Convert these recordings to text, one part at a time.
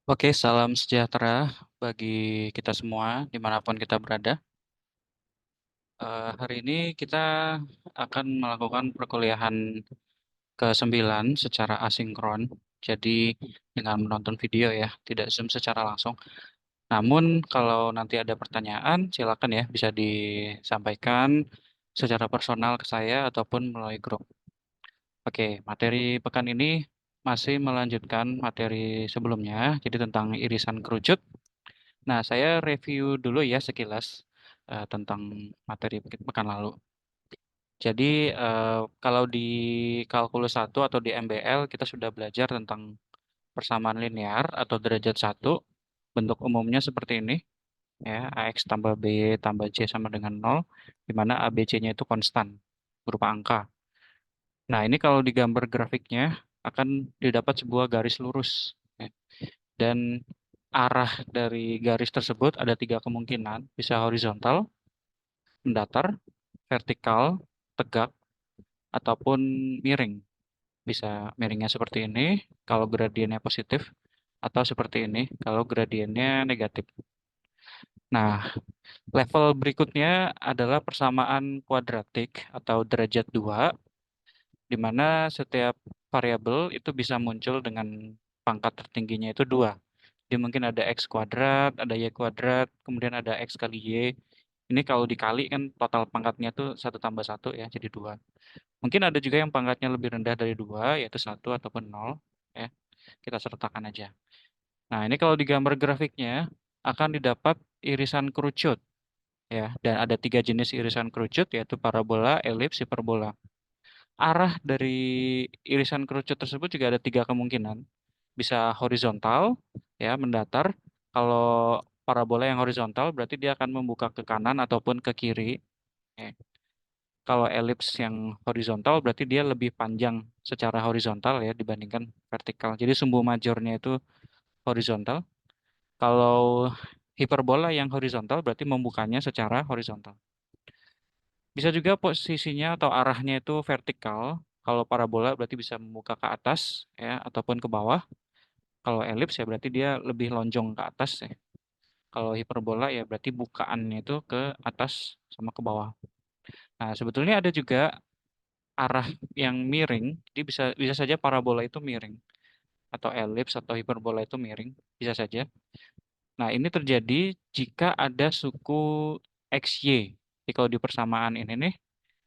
Oke, salam sejahtera bagi kita semua dimanapun kita berada. Hari ini kita akan melakukan perkuliahan ke-9 secara asinkron. Jadi dengan menonton video ya, tidak Zoom secara langsung. Namun kalau nanti ada pertanyaan, silakan ya bisa disampaikan secara personal ke saya ataupun melalui grup. Oke, materi pekan ini masih melanjutkan materi sebelumnya, jadi tentang irisan kerucut. Nah, saya review dulu ya sekilas tentang materi pekan lalu. Jadi, kalau di kalkulus 1 atau di MBL kita sudah belajar tentang persamaan linear atau derajat satu. Bentuk umumnya seperti ini ya, AX tambah B tambah C sama dengan 0, di mana ABC-nya itu konstan berupa angka. Nah, ini kalau digambar grafiknya akan didapat sebuah garis lurus ya. Dan arah dari garis tersebut ada tiga kemungkinan, bisa horizontal, mendatar, vertikal, tegak, ataupun miring. Bisa miringnya seperti ini kalau gradiennya positif, atau seperti ini kalau gradiennya negatif. Nah, level berikutnya adalah persamaan kuadratik atau derajat 2, di mana setiap variabel itu bisa muncul dengan pangkat tertingginya itu 2. Jadi mungkin ada X kuadrat, ada Y kuadrat, kemudian ada X kali Y. Ini kalau dikali kan total pangkatnya tuh 1 tambah 1 ya, jadi 2. Mungkin ada juga yang pangkatnya lebih rendah dari 2, yaitu 1 ataupun 0. Ya, kita sertakan aja. Nah, ini kalau digambar grafiknya, akan didapat irisan kerucut. Ya, dan ada 3 jenis irisan kerucut, yaitu parabola, elips, hiperbola. Arah dari irisan kerucut tersebut juga ada 3 kemungkinan. Bisa horizontal, ya, mendatar. Kalau parabola yang horizontal berarti dia akan membuka ke kanan ataupun ke kiri. Ya. Kalau elips yang horizontal berarti dia lebih panjang secara horizontal ya dibandingkan vertikal. Jadi sumbu majornya itu horizontal. Kalau hiperbola yang horizontal berarti membukanya secara horizontal. Bisa juga posisinya atau arahnya itu vertikal. Kalau parabola berarti bisa membuka ke atas ya ataupun ke bawah. Kalau elips ya berarti dia lebih lonjong ke atas ya. Kalau hiperbola ya berarti bukaannya itu ke atas sama ke bawah. Nah, sebetulnya ada juga arah yang miring, jadi bisa bisa saja parabola itu miring atau elips atau hiperbola itu miring, bisa saja. Nah, ini terjadi jika ada suku XY. Jadi kalau di persamaan ini nih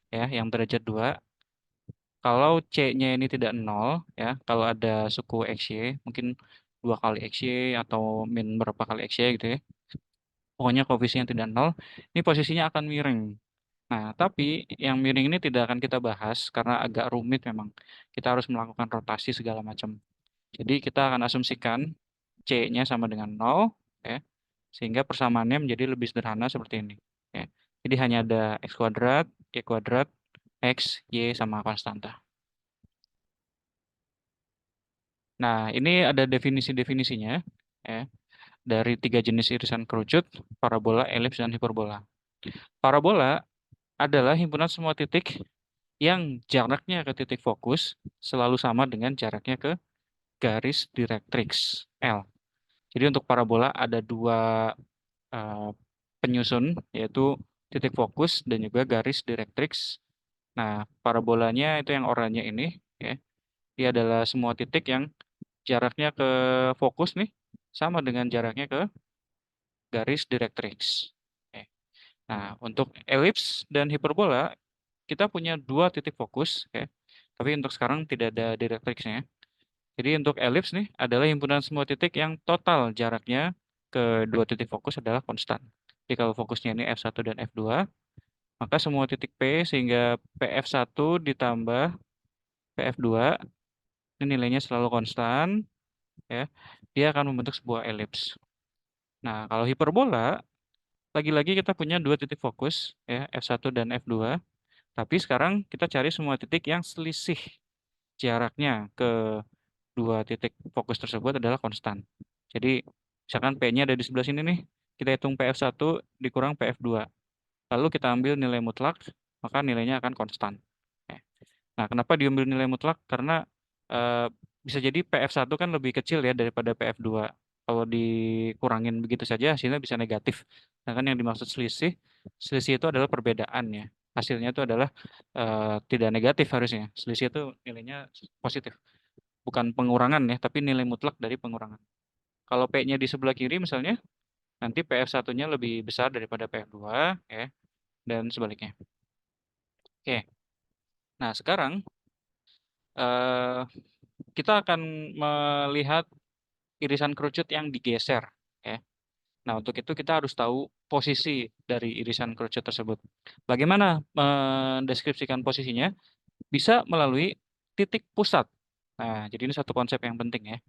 ya yang derajat 2, kalau C-nya ini tidak nol ya, kalau ada suku XY mungkin 2 kali XY atau min berapa kali XY gitu ya. Pokoknya koefisien tidak nol, ini posisinya akan miring. Nah, tapi yang miring ini tidak akan kita bahas karena agak rumit memang. Kita harus melakukan rotasi segala macam. Jadi kita akan asumsikan C-nya sama dengan nol, ya, sehingga persamaannya menjadi lebih sederhana seperti ini. Ya. Jadi hanya ada X kuadrat, Y kuadrat, X, Y sama konstanta. Nah, ini ada definisi-definisinya ya, dari 3 jenis irisan kerucut, parabola, elips, dan hiperbola. Parabola adalah himpunan semua titik yang jaraknya ke titik fokus selalu sama dengan jaraknya ke garis direktrix L. Jadi untuk parabola ada dua eh, penyusun, yaitu titik fokus dan juga garis direktrix. Nah, parabolanya itu yang oranye ini, ya, dia adalah semua titik yang jaraknya ke fokus nih sama dengan jaraknya ke garis direktrix. Oke. Nah, untuk elips dan hiperbola kita punya dua titik fokus, ya. Tapi untuk sekarang tidak ada direktrixnya. Jadi untuk elips nih adalah himpunan semua titik yang total jaraknya ke dua titik fokus adalah konstan. Jadi kalau fokusnya ini F1 dan F2, maka semua titik P sehingga PF1 ditambah PF2 ini nilainya selalu konstan ya. Dia akan membentuk sebuah elips. Nah, kalau hiperbola lagi-lagi kita punya dua titik fokus ya, F1 dan F2. Tapi sekarang kita cari semua titik yang selisih jaraknya ke dua titik fokus tersebut adalah konstan. Jadi misalkan P-nya ada di sebelah sini nih, kita hitung PF1 dikurang PF2. Lalu kita ambil nilai mutlak, maka nilainya akan konstan. Oke. Nah, kenapa diambil nilai mutlak? Karena eh, bisa jadi PF1 kan lebih kecil ya daripada PF2. Kalau dikurangin begitu saja hasilnya bisa negatif. Sedangkan yang dimaksud selisih, selisih itu adalah perbedaan ya. Hasilnya itu adalah tidak negatif harusnya. Selisih itu nilainya positif. Bukan pengurangan ya, tapi nilai mutlak dari pengurangan. Kalau P-nya di sebelah kiri misalnya, nanti PF1-nya lebih besar daripada PF2 ya, dan sebaliknya. Oke. Nah, sekarang eh, kita akan melihat irisan kerucut yang digeser ya. Nah, untuk itu kita harus tahu posisi dari irisan kerucut tersebut. Bagaimana mendeskripsikan posisinya? Bisa melalui titik pusat. Nah, jadi ini satu konsep yang penting ya.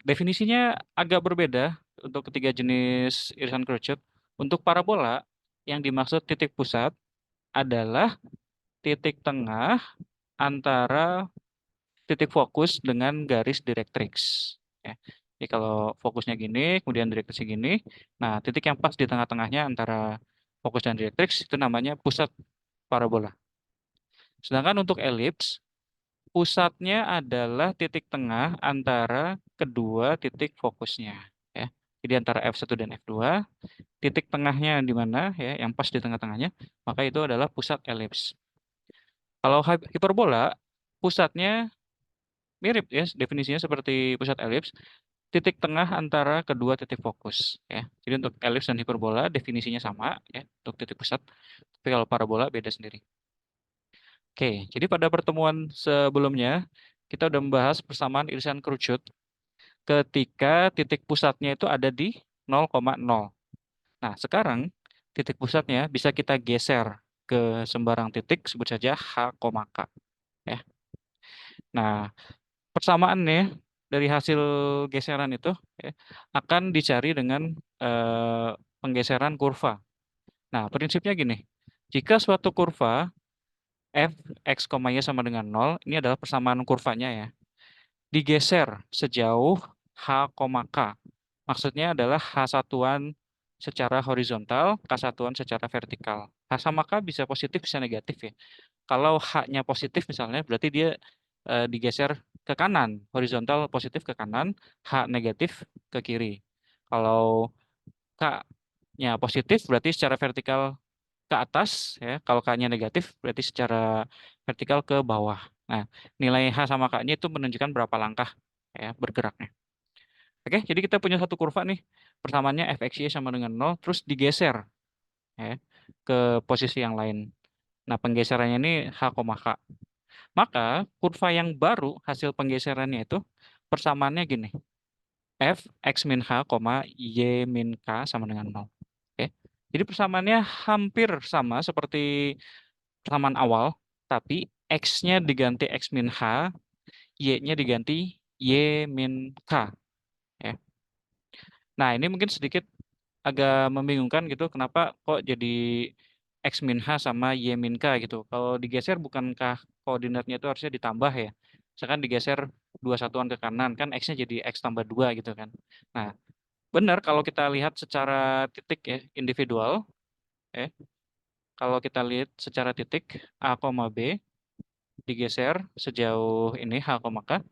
Definisinya agak berbeda untuk ketiga jenis irisan kerucut. Untuk parabola, yang dimaksud titik pusat adalah titik tengah antara titik fokus dengan garis direktrix. Ya. Jadi kalau fokusnya gini, kemudian direktriksnya gini, nah titik yang pas di tengah-tengahnya antara fokus dan direktrix itu namanya pusat parabola. Sedangkan untuk elips, pusatnya adalah titik tengah antara kedua titik fokusnya. Ya. Jadi antara F1 dan F2, titik tengahnya di mana ya, yang pas di tengah-tengahnya, maka itu adalah pusat elips. Kalau hiperbola, pusatnya mirip ya, definisinya seperti pusat elips, titik tengah antara kedua titik fokus ya. Jadi untuk elips dan hiperbola definisinya sama ya untuk titik pusat, tapi kalau parabola beda sendiri. Oke, jadi pada pertemuan sebelumnya kita udah membahas persamaan irisan kerucut ketika titik pusatnya itu ada di 0,0. Nah, sekarang titik pusatnya bisa kita geser ke sembarang titik sebut saja H, K ya. Nah, persamaannya dari hasil geseran itu ya, akan dicari dengan eh, penggeseran kurva. Nah, prinsipnya gini. Jika suatu kurva f x, y sama dengan 0, ini adalah persamaan kurvanya ya. Digeser sejauh h, k. Maksudnya adalah h satuan secara horizontal, k satuan secara vertikal. H sama k bisa positif, bisa negatif ya. Kalau H-nya positif misalnya, berarti dia digeser ke kanan, horizontal positif ke kanan, H negatif ke kiri. Kalau K-nya positif, berarti secara vertikal ke atas, ya. Kalau K-nya negatif, berarti secara vertikal ke bawah. Nah, nilai H sama K-nya itu menunjukkan berapa langkah ya bergeraknya. Oke, jadi kita punya satu kurva nih, persamaannya fxy sama dengan 0, terus digeser ya ke posisi yang lain. Nah, penggeserannya ini H, K. Maka kurva yang baru hasil penggeserannya itu persamaannya gini. F X min H, Y min K sama dengan 0. Oke. Jadi persamaannya hampir sama seperti persamaan awal, tapi X-nya diganti X min H, Y-nya diganti Y min K. Ya. Nah, ini mungkin sedikit agak membingungkan gitu, kenapa kok jadi X min H sama Y min K gitu. Kalau digeser bukankah koordinatnya itu harusnya ditambah ya? Misalkan digeser dua satuan ke kanan, kan X-nya jadi X tambah 2 gitu kan. Nah, benar kalau kita lihat secara titik ya, individual, ya. Kalau kita lihat secara titik A, B digeser sejauh ini H, K,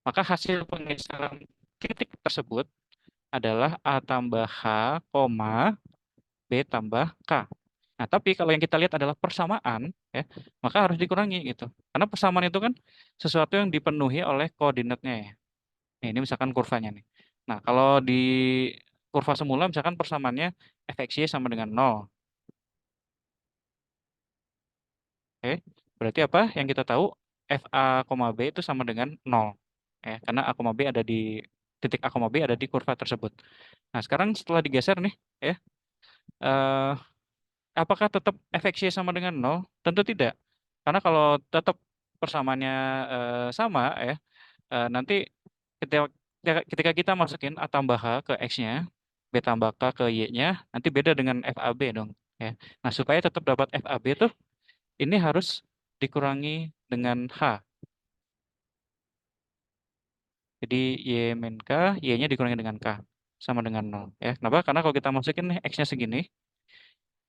maka hasil penggeseran titik tersebut adalah A tambah H, B tambah K. Nah, tapi kalau yang kita lihat adalah persamaan, ya, maka harus dikurangi gitu. Karena persamaan itu kan sesuatu yang dipenuhi oleh koordinatnya ya. Nah, ini misalkan kurvanya nih. Nah, kalau di kurva semula misalkan persamaannya fxy sama dengan 0. Oke, berarti apa? Yang kita tahu fa, B itu sama dengan 0. Ya, karena a, B ada di titik a, B ada di kurva tersebut. Nah, sekarang setelah digeser nih, ya, eh, apakah tetap fxy sama dengan 0? Tentu tidak. Karena kalau tetap persamaannya sama ya, nanti ketika ketika kita masukin A tambah H ke X-nya, B tambah K ke Y-nya, nanti beda dengan FAB dong. Ya. Nah, supaya tetap dapat FAB tuh, ini harus dikurangi dengan H. Jadi Y min K, Y-nya dikurangi dengan K. Sama dengan 0. Ya. Kenapa? Karena kalau kita masukin nih X-nya segini,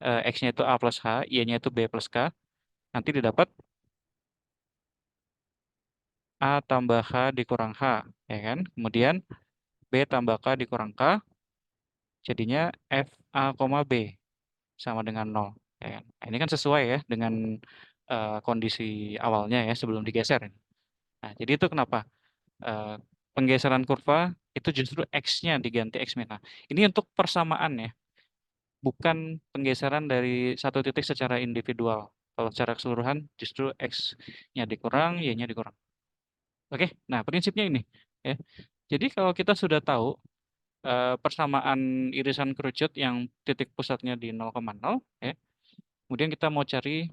X-nya itu A plus H, Y-nya itu B plus K, nanti didapat A tambah H dikurang H, ya kan? Kemudian B tambah K dikurang K, jadinya FA, B sama dengan 0. Ya kan? Nah, ini kan sesuai ya dengan kondisi awalnya ya sebelum digeser. Nah, jadi itu kenapa eh, penggeseran kurva itu justru X-nya diganti X min. Nah, ini untuk persamaan ya, bukan penggeseran dari satu titik secara individual. Kalau secara keseluruhan justru X-nya dikurang, Y-nya dikurang. Oke, nah prinsipnya ini ya. Jadi kalau kita sudah tahu persamaan irisan kerucut yang titik pusatnya di 0,0 ya. Kemudian kita mau cari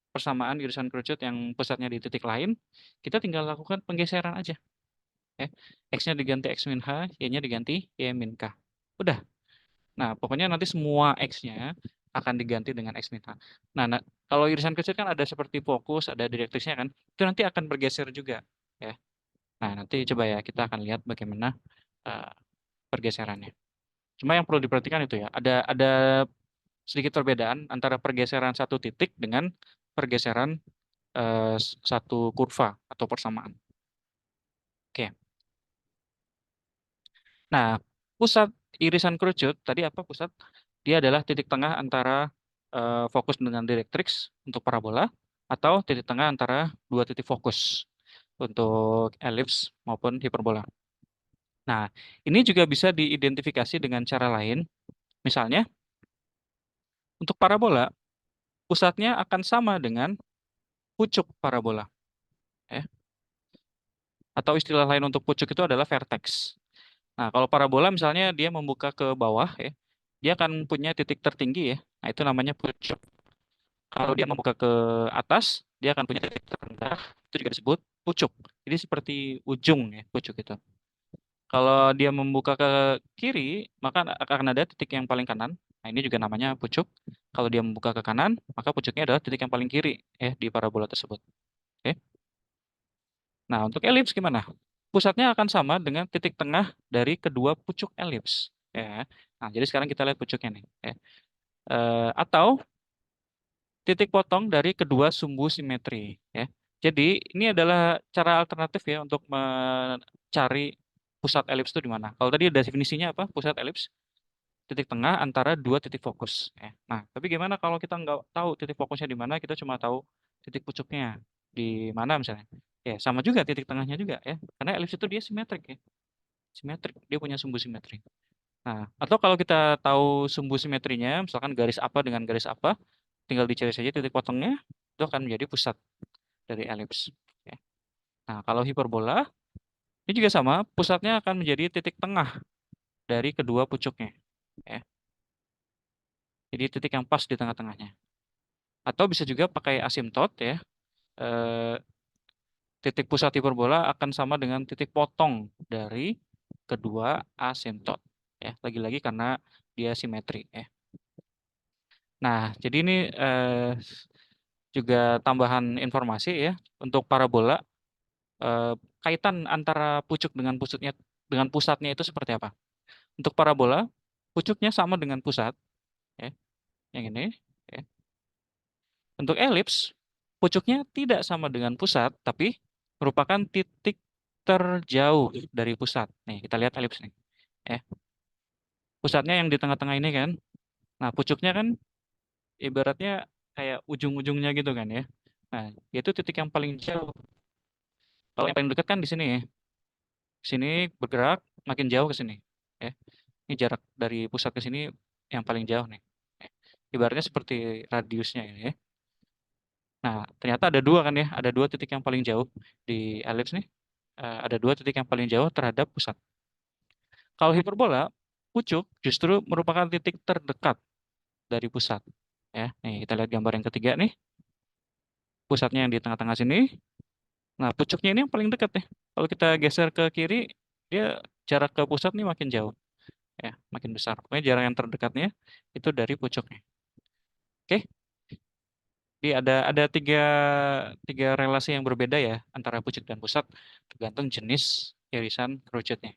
persamaan irisan kerucut yang pusatnya di titik lain, kita tinggal lakukan penggeseran aja ya. X-nya diganti X min H, Y-nya diganti Y min K. Udah. Nah, pokoknya nanti semua X-nya akan diganti dengan X min H. Nah, kalau irisan kerucut kan ada seperti fokus, ada direktrisnya kan, itu nanti akan bergeser juga ya. Nah, nanti coba ya kita akan lihat bagaimana eh, pergeserannya. Cuma yang perlu diperhatikan itu ya, ada sedikit perbedaan antara pergeseran satu titik dengan pergeseran satu kurva atau persamaan. Oke. Nah, pusat irisan kerucut tadi apa pusat? Dia adalah titik tengah antara fokus dengan direktrix untuk parabola atau titik tengah antara dua titik fokus untuk elips maupun hiperbola. Nah, ini juga bisa diidentifikasi dengan cara lain. Misalnya, untuk parabola, pusatnya akan sama dengan pucuk parabola. Ya. Atau istilah lain untuk pucuk itu adalah vertex. Nah, kalau parabola misalnya dia membuka ke bawah ya, dia akan punya titik tertinggi ya. Nah, itu namanya pucuk. Kalau dia membuka ke atas, dia akan punya titik terendah. Itu juga disebut pucuk. Jadi seperti ujung ya, pucuk itu. Kalau dia membuka ke kiri, maka akan ada titik yang paling kanan. Nah, ini juga namanya pucuk. Kalau dia membuka ke kanan, maka pucuknya adalah titik yang paling kiri ya di parabola tersebut. Oke. Nah, untuk elips gimana? Pusatnya akan sama dengan titik tengah dari kedua pucuk elips. Ya. Nah, jadi sekarang kita lihat pucuknya nih. Ya. Atau titik potong dari kedua sumbu simetri. Ya. Jadi ini adalah cara alternatif ya untuk mencari pusat elips itu di mana. Kalau tadi ada definisinya apa? Pusat elips titik tengah antara dua titik fokus. Ya. Nah, tapi gimana kalau kita nggak tahu titik fokusnya di mana, kita cuma tahu titik pucuknya di mana misalnya. Ya, sama juga titik tengahnya juga ya. Karena elips itu dia simetrik ya. Simetrik, dia punya sumbu simetri. Nah, atau kalau kita tahu sumbu simetrinya, misalkan garis apa dengan garis apa, tinggal dicari saja titik potongnya, itu akan menjadi pusat dari elips. Ya. Nah, kalau hiperbola, ini juga sama, pusatnya akan menjadi titik tengah dari kedua pucuknya. Ya. Jadi titik yang pas di tengah-tengahnya. Atau bisa juga pakai asimtot ya. Eh, Titik pusat hiperbola akan sama dengan titik potong dari kedua asimtot. Ya, lagi-lagi karena dia simetri ya. Nah, jadi ini juga tambahan informasi ya untuk parabola kaitan antara pucuk dengan pusatnya itu seperti apa? Untuk parabola, pucuknya sama dengan pusat ya, yang ini ya. Untuk elips, pucuknya tidak sama dengan pusat, tapi merupakan titik terjauh dari pusat. Nih, kita lihat elips nih. Ya. Pusatnya yang di tengah-tengah ini kan. Nah, pucuknya kan ibaratnya kayak ujung-ujungnya gitu kan ya. Nah, itu titik yang paling jauh. Kalau yang paling dekat kan di sini ya. Sini bergerak makin jauh ke sini. Ya. Ini jarak dari pusat ke sini yang paling jauh nih. Ya. Ibaratnya seperti radiusnya ini ya. Nah, ternyata ada dua kan ya, ada dua titik yang paling jauh di elips nih. Ada dua titik yang paling jauh terhadap pusat. Kalau hiperbola, pucuk justru merupakan titik terdekat dari pusat. Ya, nih kita lihat gambar yang ketiga nih. Pusatnya yang di tengah-tengah sini. Nah, pucuknya ini yang paling dekat nih. Kalau kita geser ke kiri, dia jarak ke pusat nih makin jauh, ya, makin besar. Pokoknya jarak yang terdekatnya itu dari pucuknya. Oke, jadi ada tiga relasi yang berbeda ya antara pucuk dan pusat, tergantung jenis irisan kerucutnya.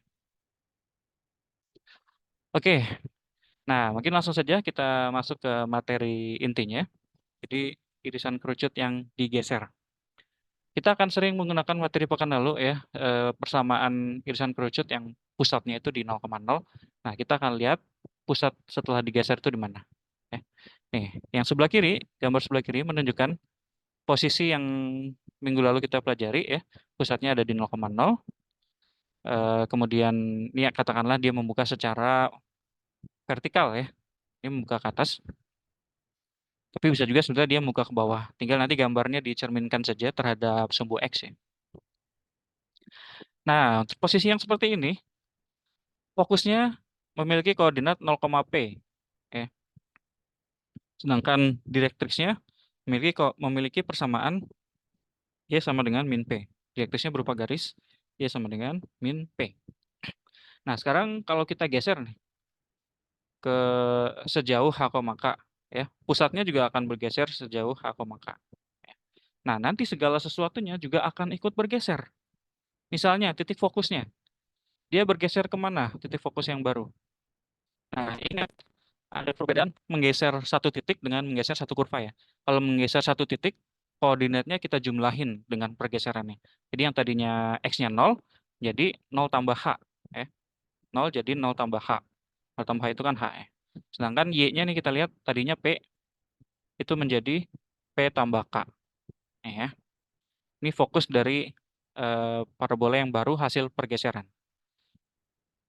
Oke, nah mungkin langsung saja kita masuk ke materi intinya. Jadi irisan kerucut yang digeser. Kita akan sering menggunakan materi pekan lalu ya, persamaan irisan kerucut yang pusatnya itu di 0,0. Nah, kita akan lihat pusat setelah digeser itu di mana. Ya. Nih, yang sebelah kiri, gambar sebelah kiri menunjukkan posisi yang minggu lalu kita pelajari ya. Pusatnya ada di 0,0. Kemudian ini katakanlah dia membuka secara vertikal ya. Dia membuka ke atas. Tapi bisa juga sebenarnya dia membuka ke bawah. Tinggal nanti gambarnya dicerminkan saja terhadap sumbu X ya. Nah, untuk posisi yang seperti ini, fokusnya memiliki koordinat 0,p. Ya. Sedangkan direktriksnya memiliki persamaan Y sama dengan min P. Direktriksnya berupa garis, Y sama dengan min P. Nah, sekarang kalau kita geser nih ke sejauh H, K, ya, pusatnya juga akan bergeser sejauh H, K. Nah, nanti segala sesuatunya juga akan ikut bergeser. Misalnya titik fokusnya, dia bergeser kemana titik fokus yang baru? Nah, ingat ada perbedaan menggeser satu titik dengan menggeser satu kurva ya. Kalau menggeser satu titik, koordinatnya kita jumlahin dengan pergeserannya. Jadi yang tadinya X-nya 0, jadi 0 tambah H. Ya. 0 jadi 0 tambah H. 0 tambah H itu kan H. Ya. Sedangkan Y-nya nih kita lihat tadinya P, itu menjadi P tambah K. Ya. Ini fokus dari parabola yang baru hasil pergeseran.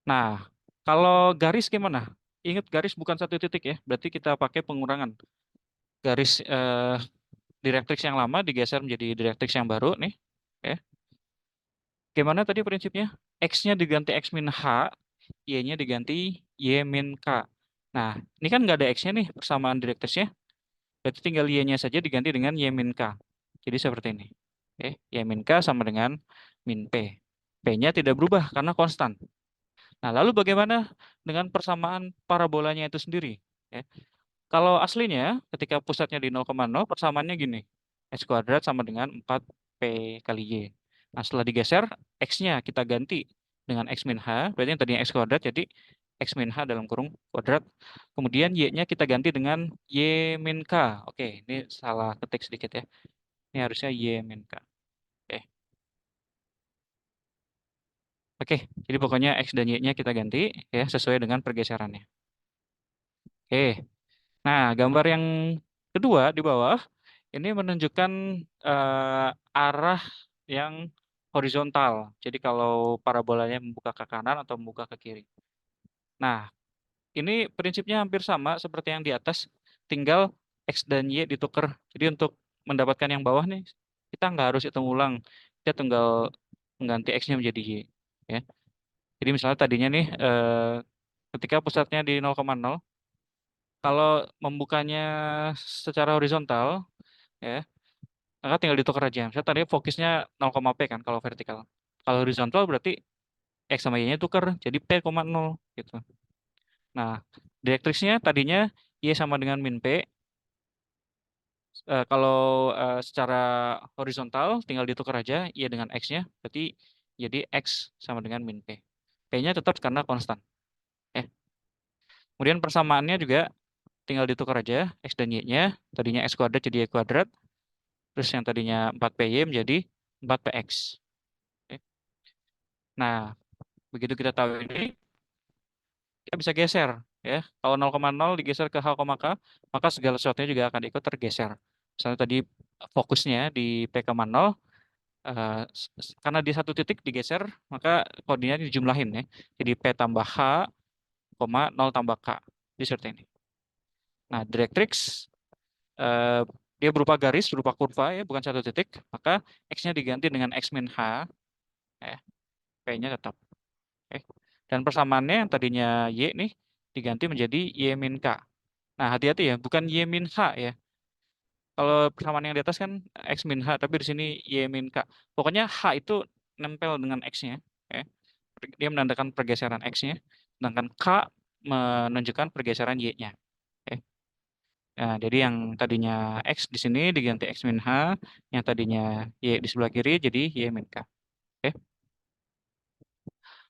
Nah, kalau garis gimana? Ingat garis bukan satu titik ya, berarti kita pakai pengurangan. Garis directrix yang lama digeser menjadi directrix yang baru nih. Ya. Gimana tadi prinsipnya? X-nya diganti X min H, Y-nya diganti Y min K. Nah, ini kan nggak ada X-nya nih persamaan directrixnya. Berarti tinggal Y-nya saja diganti dengan Y min K. Jadi seperti ini. Oke, Y min K sama dengan min P. P-nya tidak berubah karena konstan. Nah, lalu bagaimana dengan persamaan parabolanya itu sendiri? Ya. Kalau aslinya, ketika pusatnya di 0,0, persamaannya gini. X kuadrat sama dengan 4P kali Y. Nah, setelah digeser, X-nya kita ganti dengan X min H, berarti yang tadinya X kuadrat jadi X min H dalam kurung kuadrat. Kemudian Y-nya kita ganti dengan Y min K. Oke, ini salah ketik sedikit ya. Ini harusnya Y min K. Oke, oke. Jadi pokoknya X dan Y-nya kita ganti ya sesuai dengan pergeserannya. Oke, nah gambar yang kedua di bawah ini menunjukkan arah yang horizontal. Jadi kalau parabolanya membuka ke kanan atau membuka ke kiri. Nah, ini prinsipnya hampir sama seperti yang di atas, tinggal X dan Y ditukar. Jadi untuk mendapatkan yang bawah nih, kita nggak harus hitung ulang. Kita tinggal mengganti X-nya menjadi Y. Ya. Jadi misalnya tadinya nih, ketika pusatnya di 0,0, kalau membukanya secara horizontal, ya, maka tinggal ditukar aja. Misalnya tadi fokusnya 0,P kan kalau vertikal. Kalau horizontal berarti X sama Y-nya tukar jadi P,0 gitu. Nah, direktriksnya tadinya Y sama dengan min P. Kalau secara horizontal tinggal ditukar aja Y dengan X-nya. Berarti jadi X sama dengan min P. P-nya tetap karena konstan. Eh. Kemudian persamaannya juga tinggal ditukar aja X dan Y-nya. Tadinya X kuadrat jadi Y kuadrat. Terus yang tadinya 4PY menjadi 4PX. Oke. Nah, begitu kita tahu ini, kita bisa geser. Ya. Kalau 0,0 digeser ke H,K, maka segala sesuatunya juga akan ikut tergeser. Misalnya tadi fokusnya di P,0, karena di satu titik digeser, maka koordinat dijumlahin ya. Jadi P tambah H, 0 tambah K. Jadi seperti ini. Nah, directrix eh, dia berupa garis, berupa kurva ya, bukan satu titik. Maka X-nya diganti dengan X min H, ya. P-nya tetap. Oke. Dan persamaannya yang tadinya Y nih diganti menjadi Y min K. Nah, hati-hati ya, bukan Y min H ya. Kalau persamaan yang di atas kan X min H, tapi di sini Y min K. Pokoknya H itu nempel dengan X-nya. Ya. Dia menandakan pergeseran X-nya. Sedangkan K menunjukkan pergeseran Y-nya. Oke. Nah, jadi yang tadinya X di sini diganti X min H, yang tadinya Y di sebelah kiri jadi Y min K. Oke.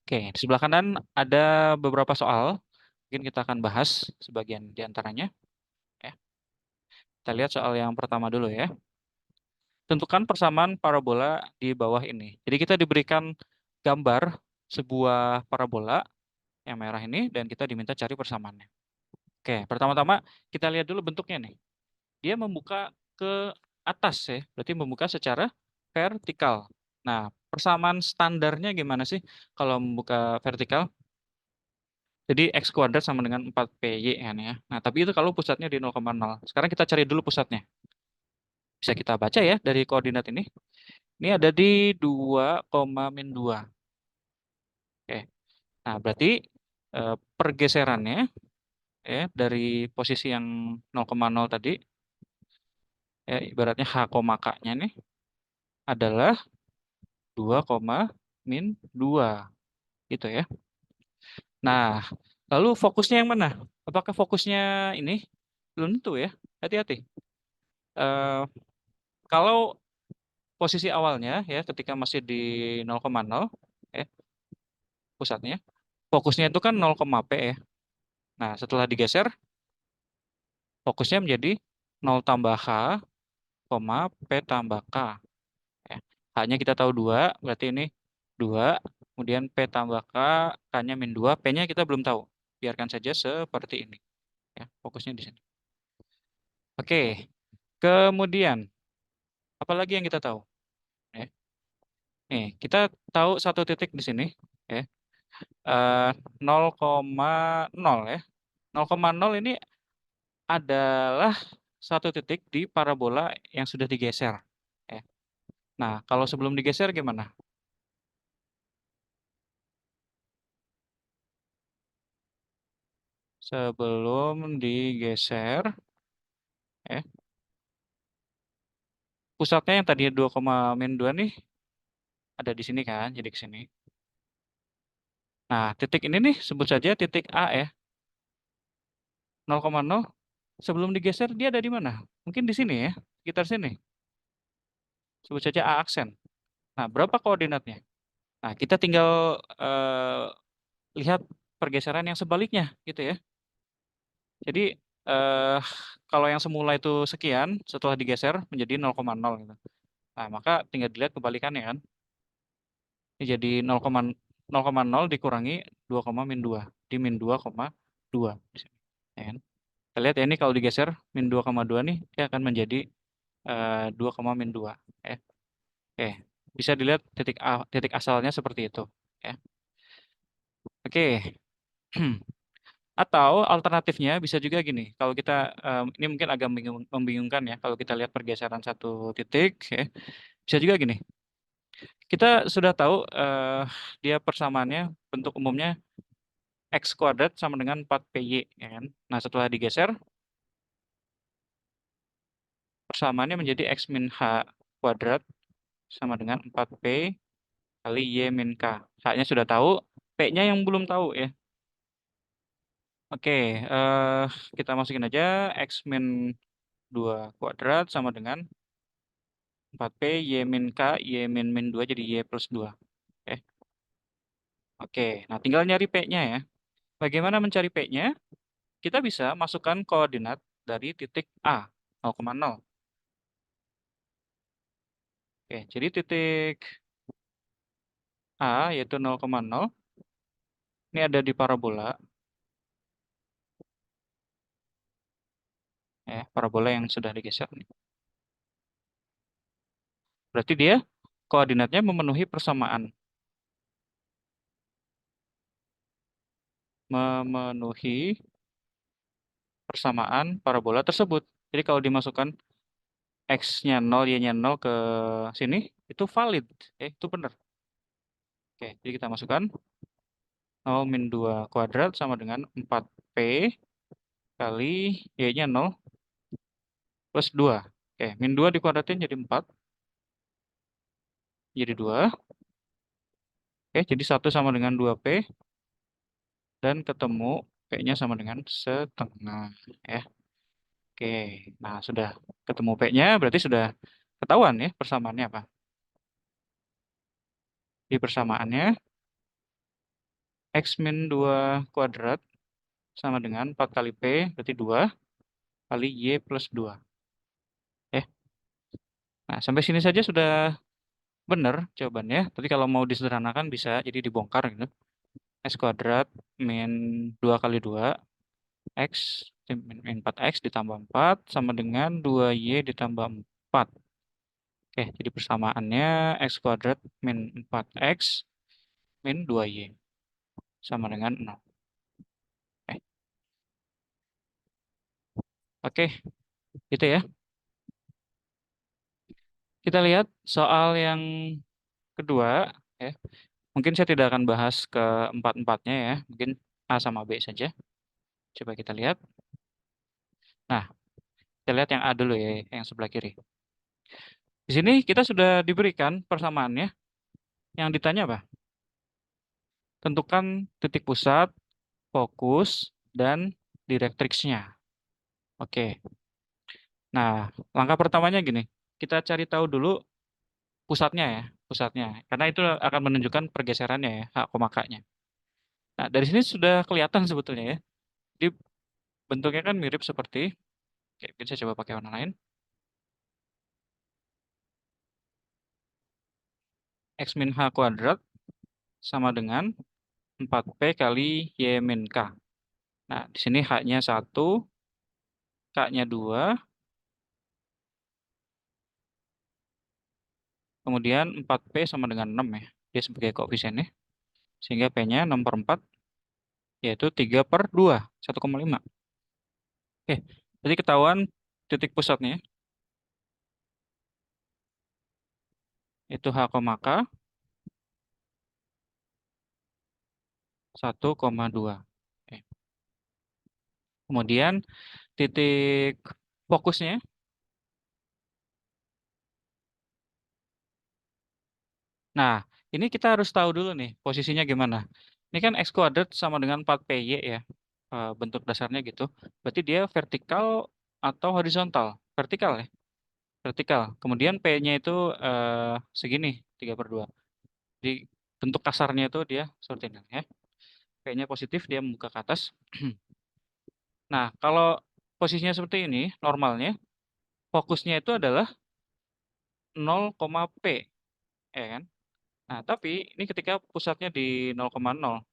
Oke, di sebelah kanan ada beberapa soal. Mungkin kita akan bahas sebagian di antaranya. Ya. Kita lihat soal yang pertama dulu ya. tentukan persamaan parabola di bawah ini. Jadi kita diberikan gambar sebuah parabola yang merah ini dan kita diminta cari persamaannya. Oke, pertama-tama kita lihat dulu bentuknya nih. Dia membuka ke atas ya, berarti membuka secara vertikal. Nah, persamaan standarnya gimana sih kalau membuka vertikal? Jadi X kuadrat sama dengan 4PY kan ya. Nah, tapi itu kalau pusatnya di 0,0. Sekarang kita cari dulu pusatnya. Bisa kita baca ya dari koordinat ini. Ini ada di 2,-2. Oke. Nah, berarti pergeserannya ya dari posisi yang 0,0 tadi ya ibaratnya H, K-nya nih adalah 2,-2 gitu ya. Nah, lalu fokusnya yang mana? Apakah fokusnya ini? Belum tentu ya. Hati-hati. Eh, kalau posisi awalnya ya ketika masih di 0,0 ya pusatnya, fokusnya itu kan 0,P ya. Nah, setelah digeser fokusnya menjadi 0 tambah H, P tambah K. Ya. H-nya kita tahu 2, berarti ini 2, kemudian P tambah K, K-nya min 2, P-nya kita belum tahu. Biarkan saja seperti ini. Ya, fokusnya di sini. Oke, kemudian apalagi yang kita tahu? Ya. Nih, kita tahu satu titik di sini, ya. 0,0 ya. 0,0 ini adalah satu titik di parabola yang sudah digeser. Ya. Nah, kalau sebelum digeser gimana? Sebelum digeser, ya, pusatnya yang tadi 2,-2 nih ada di sini kan, jadi ke sini. Nah, titik ini nih sebut saja titik A ya. 0,0 sebelum digeser dia ada di mana? Mungkin di sini ya, sekitar sini. Sebut saja A aksen. Nah, berapa koordinatnya? Nah, kita tinggal lihat pergeseran yang sebaliknya gitu ya. Jadi eh, kalau yang semula itu sekian, setelah digeser menjadi 0,0 gitu. Nah, maka tinggal dilihat kebalikannya kan. Ini jadi 0,0 dikurangi 2,-2. Di min 2,2 di sini. Ya kan? Kita lihat ya ini kalau digeser min 2,2 nih dia akan menjadi 2,-2 ya. Oke, bisa dilihat titik asalnya seperti itu ya. Oke. Atau alternatifnya bisa juga gini, kalau kita ini mungkin agak membingungkan ya kalau kita lihat pergeseran satu titik ya. Bisa juga gini. Kita sudah tahu dia persamaannya bentuk umumnya X kuadrat sama dengan 4PY ya kan. Nah, setelah digeser persamaannya menjadi X min H kuadrat sama dengan 4P kali Y min K. H-nya sudah tahu, P-nya yang belum tahu ya. Oke, kita masukin aja X min 2 kuadrat sama dengan 4P Y min K, Y min 2 jadi Y plus 2. Oke, oke. Nah tinggal nyari P-nya ya. Bagaimana mencari P-nya? Kita bisa masukkan koordinat dari titik A, 0,0. Oke, jadi titik A yaitu 0,0. Ini ada di parabola. Ya, parabola yang sudah digeser nih. Berarti dia koordinatnya memenuhi persamaan. Memenuhi persamaan parabola tersebut. Jadi kalau dimasukkan X-nya 0, Y-nya 0 ke sini, itu valid. Itu benar. Oke, jadi kita masukkan 0 min 2 kuadrat sama dengan 4P kali Y-nya 0 plus 2. Oke, min 2 dikuadratin jadi 4, jadi 2. Oke, jadi 1 sama dengan 2P, dan ketemu P-nya sama dengan setengah. Ya. Oke, nah sudah ketemu P-nya, berarti sudah ketahuan ya persamaannya apa. Di persamaannya, X min 2 kuadrat sama dengan 4 kali P, berarti 2, kali Y plus 2. Nah, sampai sini saja sudah benar jawabannya. Tapi kalau mau disederhanakan bisa jadi dibongkar gitu. X kuadrat min 2 kali 2 X min 4X ditambah 4 sama dengan 2Y ditambah 4. Oke, jadi persamaannya X kuadrat min 4X min 2Y sama dengan 0. Oke, gitu ya. Kita lihat soal yang kedua. Ya. Mungkin saya tidak akan bahas ke empat-empatnya ya. Mungkin A sama B saja. Coba kita lihat. Nah, kita lihat yang A dulu ya, yang sebelah kiri. Di sini kita sudah diberikan persamaannya. Yang ditanya apa? Tentukan titik pusat, fokus, dan direktriksnya. Oke. Nah, langkah pertamanya gini. Kita cari tahu dulu pusatnya ya, pusatnya. Karena itu akan menunjukkan pergeserannya ya, H, K-nya. Nah, dari sini sudah kelihatan sebetulnya ya. Jadi bentuknya kan mirip seperti, oke, kita coba pakai warna lain. X min H kuadrat sama dengan 4P kali Y min K. Nah, di sini H-nya 1, K-nya 2, kemudian 4P sama dengan 6 ya. Dia sebagai koefisiennya. Sehingga P-nya 6 per 4, yaitu 3 per 2, 1,5. Oke, jadi ketahuan titik pusatnya, itu H, K 1,2. Oke. Kemudian titik fokusnya, nah ini kita harus tahu dulu nih posisinya gimana. Ini kan X kuadrat sama dengan 4PY ya, bentuk dasarnya gitu. Berarti dia vertikal atau horizontal? Vertikal ya, vertikal. Kemudian P-nya itu segini, 3 per 2. Jadi bentuk kasarnya itu dia seperti ini ya. P-nya positif, dia membuka ke atas. Nah, kalau posisinya seperti ini, normalnya fokusnya itu adalah 0,P, ya kan? Nah, tapi ini ketika pusatnya di 0,0.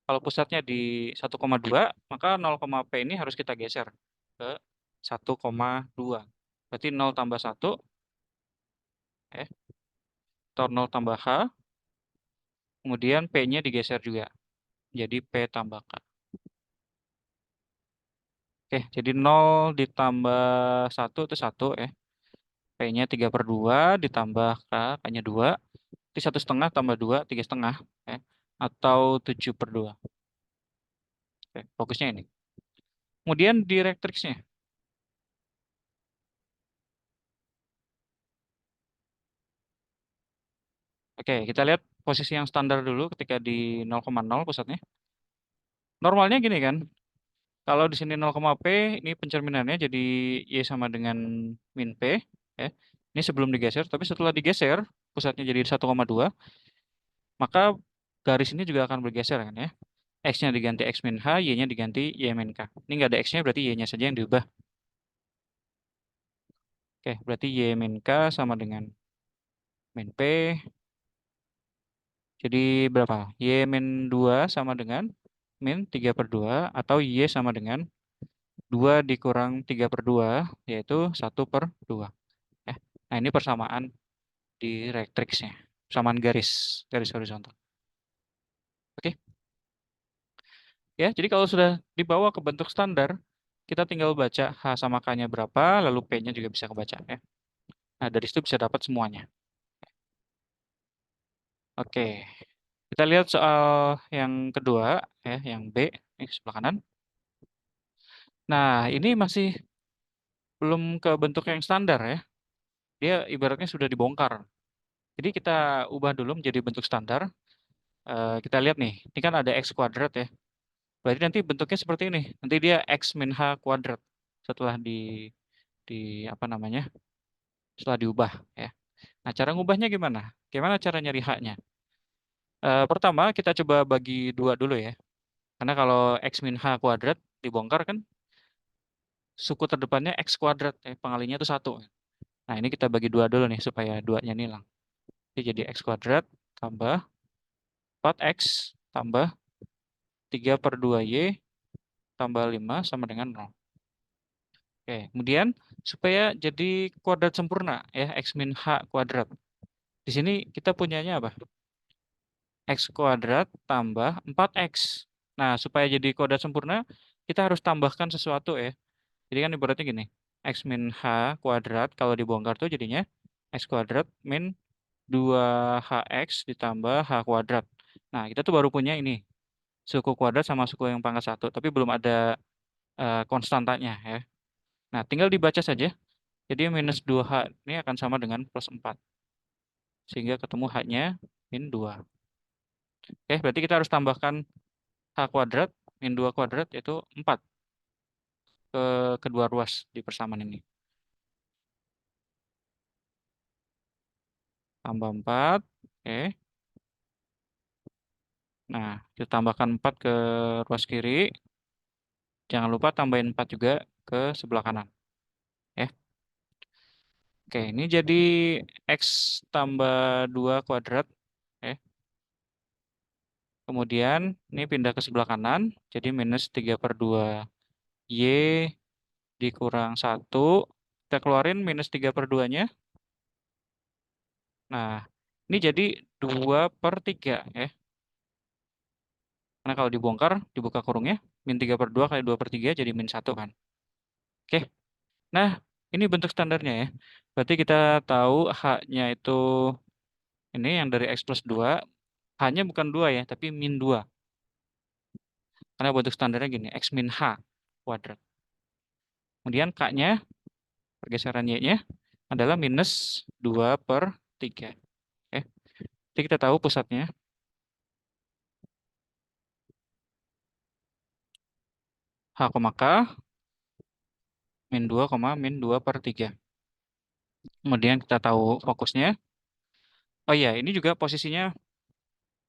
Kalau pusatnya di 1,2, maka 0,P ini harus kita geser ke 1,2. Berarti 0 tambah 1, atau 0 tambah H, kemudian P-nya digeser juga. Jadi P tambah K. Oke, jadi 0 ditambah 1 itu 1 ya. P-nya 3 per 2 ditambah K, K-nya 2. Jadi 1,5 tambah 2, 3,5. Ya. Atau 7 per 2. Oke, fokusnya ini. Kemudian direktriksnya. Oke, kita lihat posisi yang standar dulu ketika di 0,0 pusatnya. Normalnya gini kan, kalau di sini 0,P, ini pencerminannya jadi Y sama dengan min P. Ya. Ini sebelum digeser, tapi setelah digeser, pusatnya jadi 1,2, maka garis ini juga akan bergeser kan ya. X-nya diganti X min H, Y-nya diganti Y min K. Ini nggak ada X-nya, berarti Y-nya saja yang diubah. Oke, berarti Y min K sama dengan min P. Jadi berapa? Y min 2 sama dengan min 3 per 2, atau Y sama dengan 2 dikurang 3 per 2, yaitu 1 per 2. Ya. Nah, ini persamaan direktriksnya. Persamaan garis, garis horizontal. Oke. Ya, jadi kalau sudah dibawa ke bentuk standar, kita tinggal baca H sama K-nya berapa, lalu P-nya juga bisa kebaca ya. Nah, dari situ bisa dapat semuanya. Oke. Kita lihat soal yang kedua ya, yang B, ini sebelah kanan. Nah, ini masih belum ke bentuk yang standar ya. Dia ibaratnya sudah dibongkar. Jadi kita ubah dulu menjadi bentuk standar. Kita lihat nih, ini kan ada X kuadrat ya. Berarti nanti bentuknya seperti ini. Nanti dia X min H kuadrat setelah di apa namanya? Setelah diubah ya. Nah, cara ngubahnya gimana? Gimana cara nyari H-nya? Pertama, kita coba bagi dua dulu ya. Karena kalau X min H kuadrat dibongkar kan suku terdepannya X kuadrat ya, pengalinya itu 1. Nah, ini kita bagi dua dulu nih supaya duanya ini hilang. Jadi x kuadrat tambah 4x tambah 3/2y tambah 5 sama dengan 0. Oke, kemudian supaya jadi kuadrat sempurna ya, x min h kuadrat. Di sini kita punyanya apa? X kuadrat tambah 4x. Nah, supaya jadi kuadrat sempurna, kita harus tambahkan sesuatu ya. Jadi kan ibaratnya gini, x min h kuadrat kalau dibongkar tuh jadinya x kuadrat min 2hx ditambah h kuadrat. Nah, kita tuh baru punya ini, suku kuadrat sama suku yang pangkat 1, tapi belum ada konstantanya ya. Nah, tinggal dibaca saja. Jadi minus 2h ini akan sama dengan plus 4. Sehingga ketemu h-nya min 2. Oke, berarti kita harus tambahkan h kuadrat min 2 kuadrat yaitu 4 ke kedua ruas di persamaan ini. Tambah 4. Oke. Nah, kita tambahkan 4 ke ruas kiri. Jangan lupa tambahin 4 juga ke sebelah kanan. Ya. Oke, ini jadi x tambah 2 kuadrat. Ya. Kemudian ini pindah ke sebelah kanan. Jadi minus 3/2 y dikurang 1. Kita keluarin minus 3/2-nya. Nah, ini jadi 2/3 ya. Karena kalau dibongkar, dibuka kurungnya, min 3/2 kali 2/3 jadi min 1 kan. Oke, nah ini bentuk standarnya ya. Berarti kita tahu H-nya itu ini yang dari X plus 2. H-nya bukan 2 ya, tapi min 2. Karena bentuk standarnya gini, X min H kuadrat. Kemudian K-nya, pergeseran Y-nya adalah minus 2/3. Oke, jadi kita tahu pusatnya H, K min 2, min 2/3. Kemudian kita tahu fokusnya. Oh iya, ini juga posisinya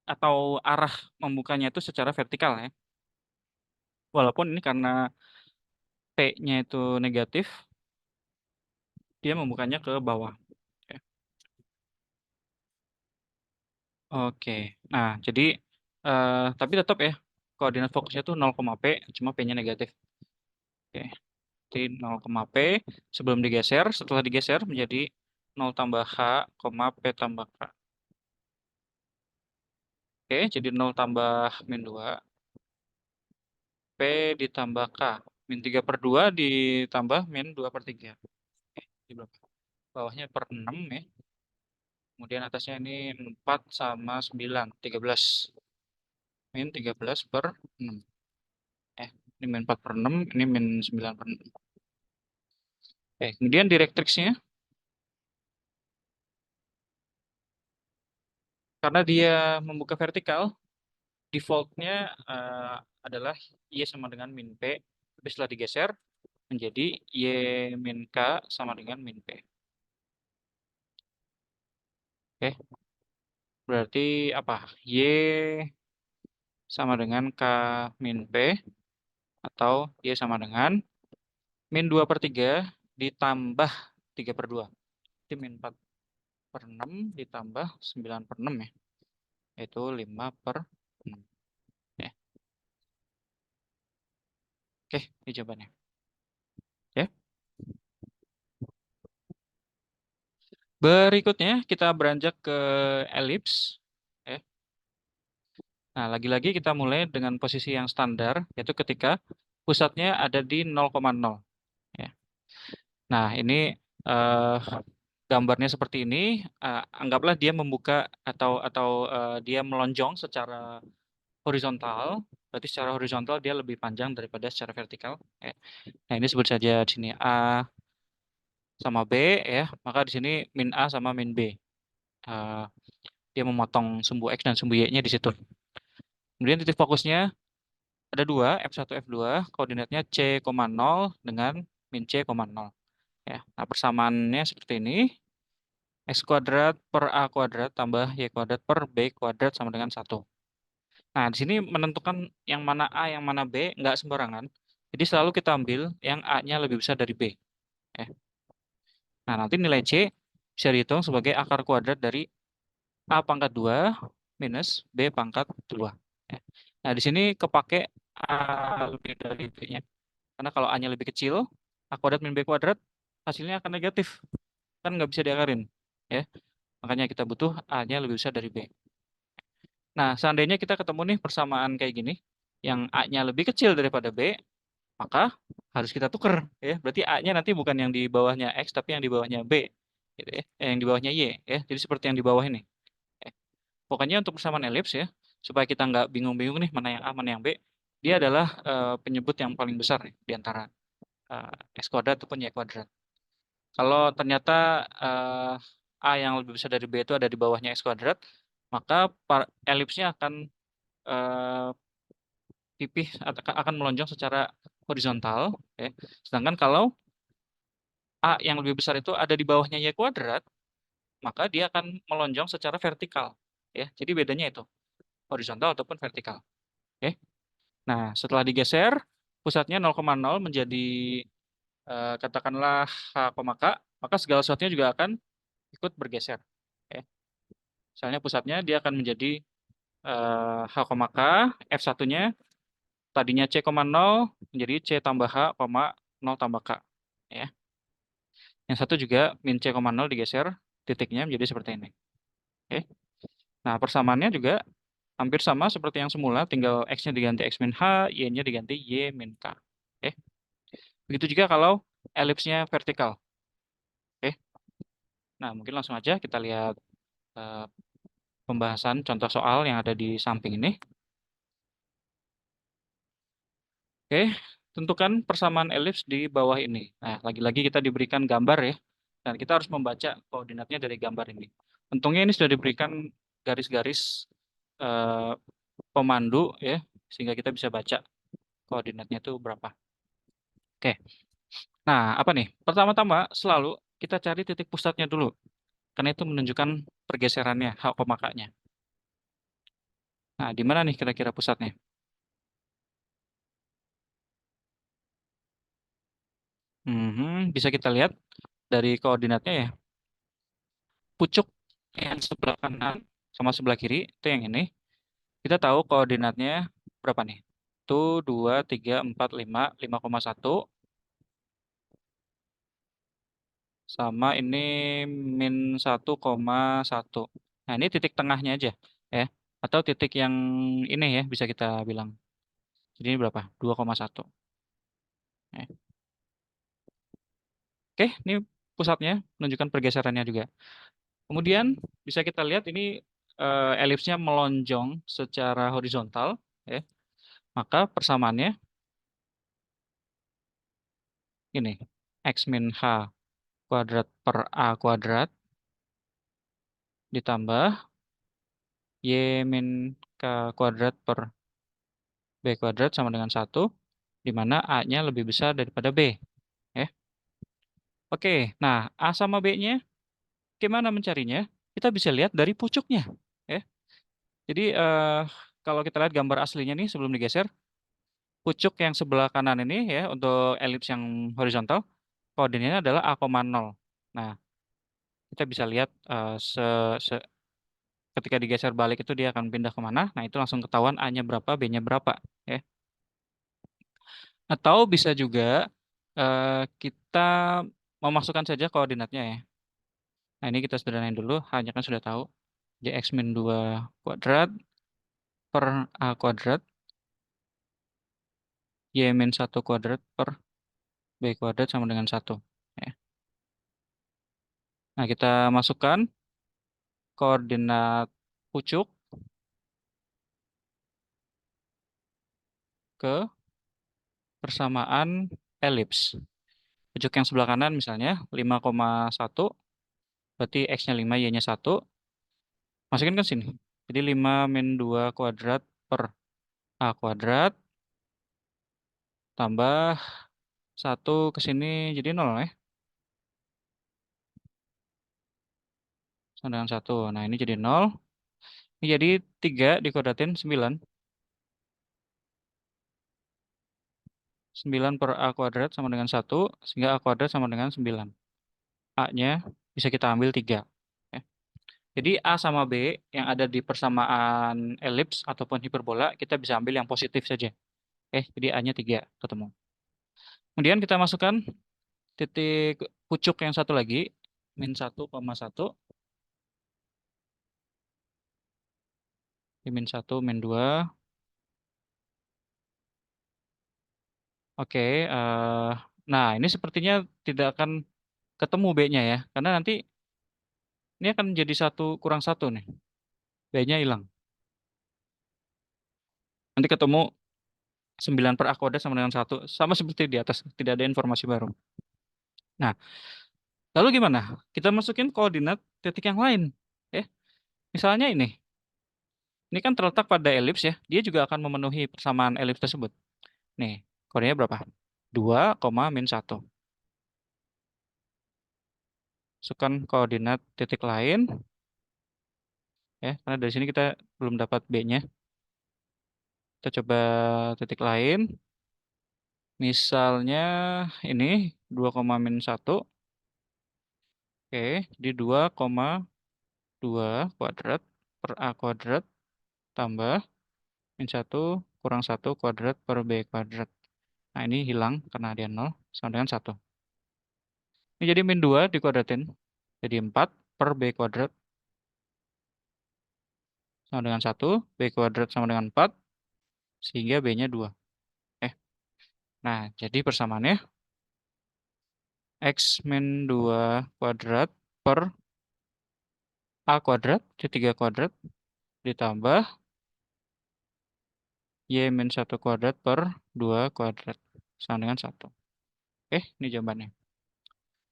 atau arah membukanya itu secara vertikal ya. Walaupun ini karena P-nya itu negatif, dia membukanya ke bawah. Oke. Oke. Nah, jadi tapi tetap ya koordinat fokusnya itu 0, P, cuma P-nya negatif. Oke. Jadi 0, P sebelum digeser, setelah digeser menjadi 0 tambah H, P tambah K. Oke, jadi 0 tambah min 2, P ditambah K. Min 3/2 ditambah min 2/3. Oke, di berapa? Bawahnya per 6 ya. Kemudian atasnya ini 4 sama 9, 13. Min 13/6. Ini min 4/6, ini min 9/6. Kemudian direktriksnya, karena dia membuka vertikal, defaultnya adalah Y sama dengan min P. Tapi setelah digeser, menjadi Y min K sama dengan min P. Oke, berarti apa? Y sama dengan K min P, atau Y sama dengan min 2/3 ditambah 3/2. Jadi min 4/6 ditambah 9/6 ya, yaitu 5/6. Ya. Oke, ini jawabannya. Ya. Berikutnya kita beranjak ke elips. Ya. Nah, lagi-lagi kita mulai dengan posisi yang standar, yaitu ketika pusatnya ada di 0,0. Ya. Nah, ini eh, gambarnya seperti ini. Anggaplah dia membuka atau dia melonjong secara horizontal. Berarti secara horizontal dia lebih panjang daripada secara vertikal. Ya. Nah, ini sebut saja di sini A sama B ya. Maka di sini min A sama min B. Eh, Dia memotong sumbu X dan sumbu Y-nya di situ. Kemudian titik fokusnya ada dua, F1, F2, koordinatnya C, 0 dengan min C, 0. Ya. Nah, persamaannya seperti ini. X kuadrat per A kuadrat tambah Y kuadrat per B kuadrat sama dengan 1. Nah, di sini menentukan yang mana A, yang mana B, nggak sembarangan. Jadi selalu kita ambil yang A-nya lebih besar dari B. Ya. Nah, nanti nilai C bisa dihitung sebagai akar kuadrat dari A pangkat 2 minus B pangkat 2. Ya. Nah, di sini kepake A lebih dari B-nya. Karena kalau A-nya lebih kecil, A kuadrat min B kuadrat, hasilnya akan negatif. Kan nggak bisa diakarin. Ya. Makanya kita butuh A-nya lebih besar dari B. Nah, seandainya kita ketemu nih persamaan kayak gini, yang A-nya lebih kecil daripada B, maka harus kita tuker. Ya. Berarti A-nya nanti bukan yang di bawahnya X, tapi yang di bawahnya B. Gitu ya. Yang di bawahnya Y. Ya. Jadi seperti yang di bawah ini. Ya. Pokoknya untuk persamaan elips ya, supaya kita nggak bingung-bingung nih mana yang A, mana yang B, dia adalah penyebut yang paling besar nih, di antara X kuadrat ataupun Y kuadrat. Kalau ternyata A yang lebih besar dari B itu ada di bawahnya X kuadrat, maka elipsnya akan eh, pipih atau akan melonjong secara horizontal. Ya. Sedangkan kalau A yang lebih besar itu ada di bawahnya Y kuadrat, maka dia akan melonjong secara vertikal. Ya. Jadi bedanya itu, horizontal ataupun vertikal. Oke. Nah, setelah digeser, pusatnya 0,0 menjadi katakanlah H, K, maka segala sesuatunya juga akan ikut bergeser. Ya. Misalnya pusatnya dia akan menjadi H, K, F1-nya tadinya C,0 menjadi C tambah H, 0 tambah K. Ya. Yang satu juga min C,0 digeser titiknya menjadi seperti ini. Oke. Nah, persamaannya juga hampir sama seperti yang semula, tinggal X-nya diganti X min H, Y-nya diganti Y min K. Oke. Begitu juga kalau elipsnya vertikal. Oke. Nah, mungkin langsung aja kita lihat eh, pembahasan contoh soal yang ada di samping ini. Oke, tentukan persamaan elips di bawah ini. Nah, lagi-lagi kita diberikan gambar ya, dan kita harus membaca koordinatnya dari gambar ini. Untungnya ini sudah diberikan garis-garis eh, pemandu ya, sehingga kita bisa baca koordinatnya itu berapa. Oke, nah apa nih? Pertama-tama selalu kita cari titik pusatnya dulu, karena itu menunjukkan pergeserannya, hak pemakainya. Nah, di mana nih kira-kira pusatnya? Bisa kita lihat dari koordinatnya ya. Pucuk yang sebelah kanan sama sebelah kiri itu yang ini. Kita tahu koordinatnya berapa nih? Itu 2, 3, 4, 5, 5,1 sama ini -1,1. Nah, ini titik tengahnya aja ya. Atau titik yang ini ya bisa kita bilang. Jadi ini berapa? 2,1. Ya. Oke, ini pusatnya menunjukkan pergeserannya juga. Kemudian bisa kita lihat ini elipsnya melonjong secara horizontal ya. Maka persamaannya ini X min H kuadrat per A kuadrat ditambah Y min K kuadrat per B kuadrat sama dengan 1, di mana A-nya lebih besar daripada B. Ya. Oke, nah A sama B-nya gimana mencarinya? Kita bisa lihat dari pucuknya. Ya. Jadi kalau kita lihat gambar aslinya nih sebelum digeser, pucuk yang sebelah kanan ini ya untuk elips yang horizontal, koordinatnya adalah A,0. Nah, kita bisa lihat ketika digeser balik itu dia akan pindah kemana. Nah, itu langsung ketahuan A-nya berapa, B-nya berapa. Ya. Atau bisa juga kita memasukkan saja koordinatnya ya. Nah, ini kita sederhanain dulu, hanya kan sudah tahu. Jadi X min 2 kuadrat per A kuadrat, Y min 1 kuadrat per B kuadrat sama dengan 1. Ya. Nah, kita masukkan koordinat pucuk ke persamaan elips. Pucuk yang sebelah kanan misalnya 5,1, berarti X-nya 5, Y-nya 1. Masukin ke sini. Jadi 5 min 2 kuadrat per A kuadrat tambah 1 ke sini jadi 0 ya. Sama dengan 1. Nah, ini jadi 0. Ini jadi 3 dikuadratin 9. 9 per A kuadrat sama dengan 1. Sehingga A kuadrat sama dengan 9. A-nya bisa kita ambil 3. Ya. Jadi A sama B yang ada di persamaan elips ataupun hiperbola, kita bisa ambil yang positif saja. Jadi A-nya 3 ketemu. Kemudian kita masukkan titik pucuk yang satu lagi, min 1,1, di min 1, min 2. Oke, nah ini sepertinya tidak akan ketemu B-nya ya, karena nanti ini akan jadi 1 kurang 1 nih, B-nya hilang. Nanti ketemu 9 per A kuadrat sama dengan 1, sama seperti di atas, tidak ada informasi baru. Nah, lalu gimana? Kita masukin koordinat titik yang lain. Eh, Misalnya ini kan terletak pada elips ya, dia juga akan memenuhi persamaan elips tersebut. Nih, koordinatnya berapa? 2, min 1. Masukkan koordinat titik lain, ya, karena dari sini kita belum dapat B-nya. Kita coba titik lain, misalnya ini 2, min 1. Oke, di 2,2 kuadrat per A kuadrat tambah min 1 kurang 1 kuadrat per B kuadrat. Nah, ini hilang karena dia 0 sama dengan 1. Ini jadi min 2 dikuadratin. Jadi 4 per B kuadrat sama dengan 1. B kuadrat sama dengan 4. Sehingga B-nya 2. Nah, jadi persamaannya X min 2 kuadrat per A kuadrat, jadi 3 kuadrat, ditambah Y min 1 kuadrat per 2 kuadrat. Sama dengan 1. Ini jawabannya.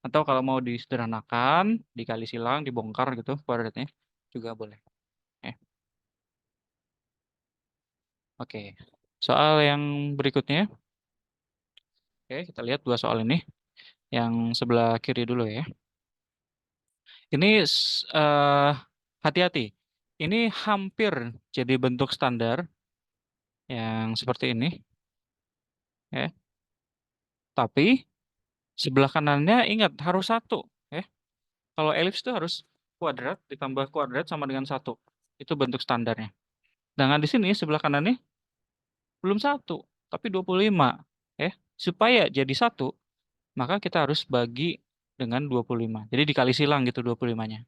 Atau kalau mau disederhanakan, dikali silang, dibongkar gitu kuadratnya, juga boleh. Oke. Soal yang berikutnya. Kita lihat dua soal ini. Yang sebelah kiri dulu ya. Ini hati-hati. Ini hampir jadi bentuk standar yang seperti ini. Ya. Tapi sebelah kanannya ingat harus 1. Kalau elips itu harus kuadrat ditambah kuadrat sama dengan 1. Itu bentuk standarnya. Dengan di sini sebelah kanannya belum 1, tapi 25. Supaya jadi 1, maka kita harus bagi dengan 25. Jadi dikali silang gitu 25-nya.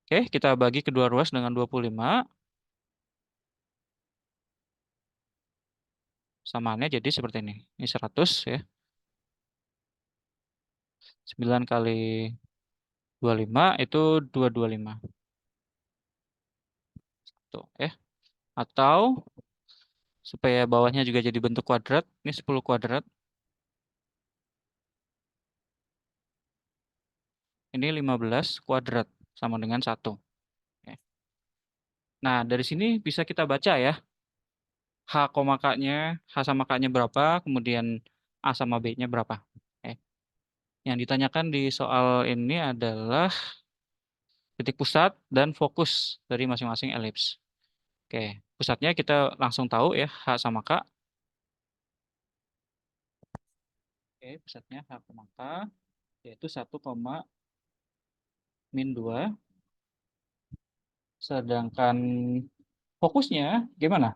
Kita bagi kedua ruas dengan 25. Samaannya jadi seperti ini. Ini 100 ya. 9 kali 25 itu 225. Tuh, Atau supaya bawahnya juga jadi bentuk kuadrat, ini 10 kuadrat. Ini 15 kuadrat sama dengan 1. Nah, dari sini bisa kita baca ya. H sama K-nya berapa, kemudian A sama B-nya berapa. Yang ditanyakan di soal ini adalah titik pusat dan fokus dari masing-masing elips. Pusatnya kita langsung tahu ya, H sama K. Pusatnya H sama K, yaitu 1, min 2. Sedangkan fokusnya gimana?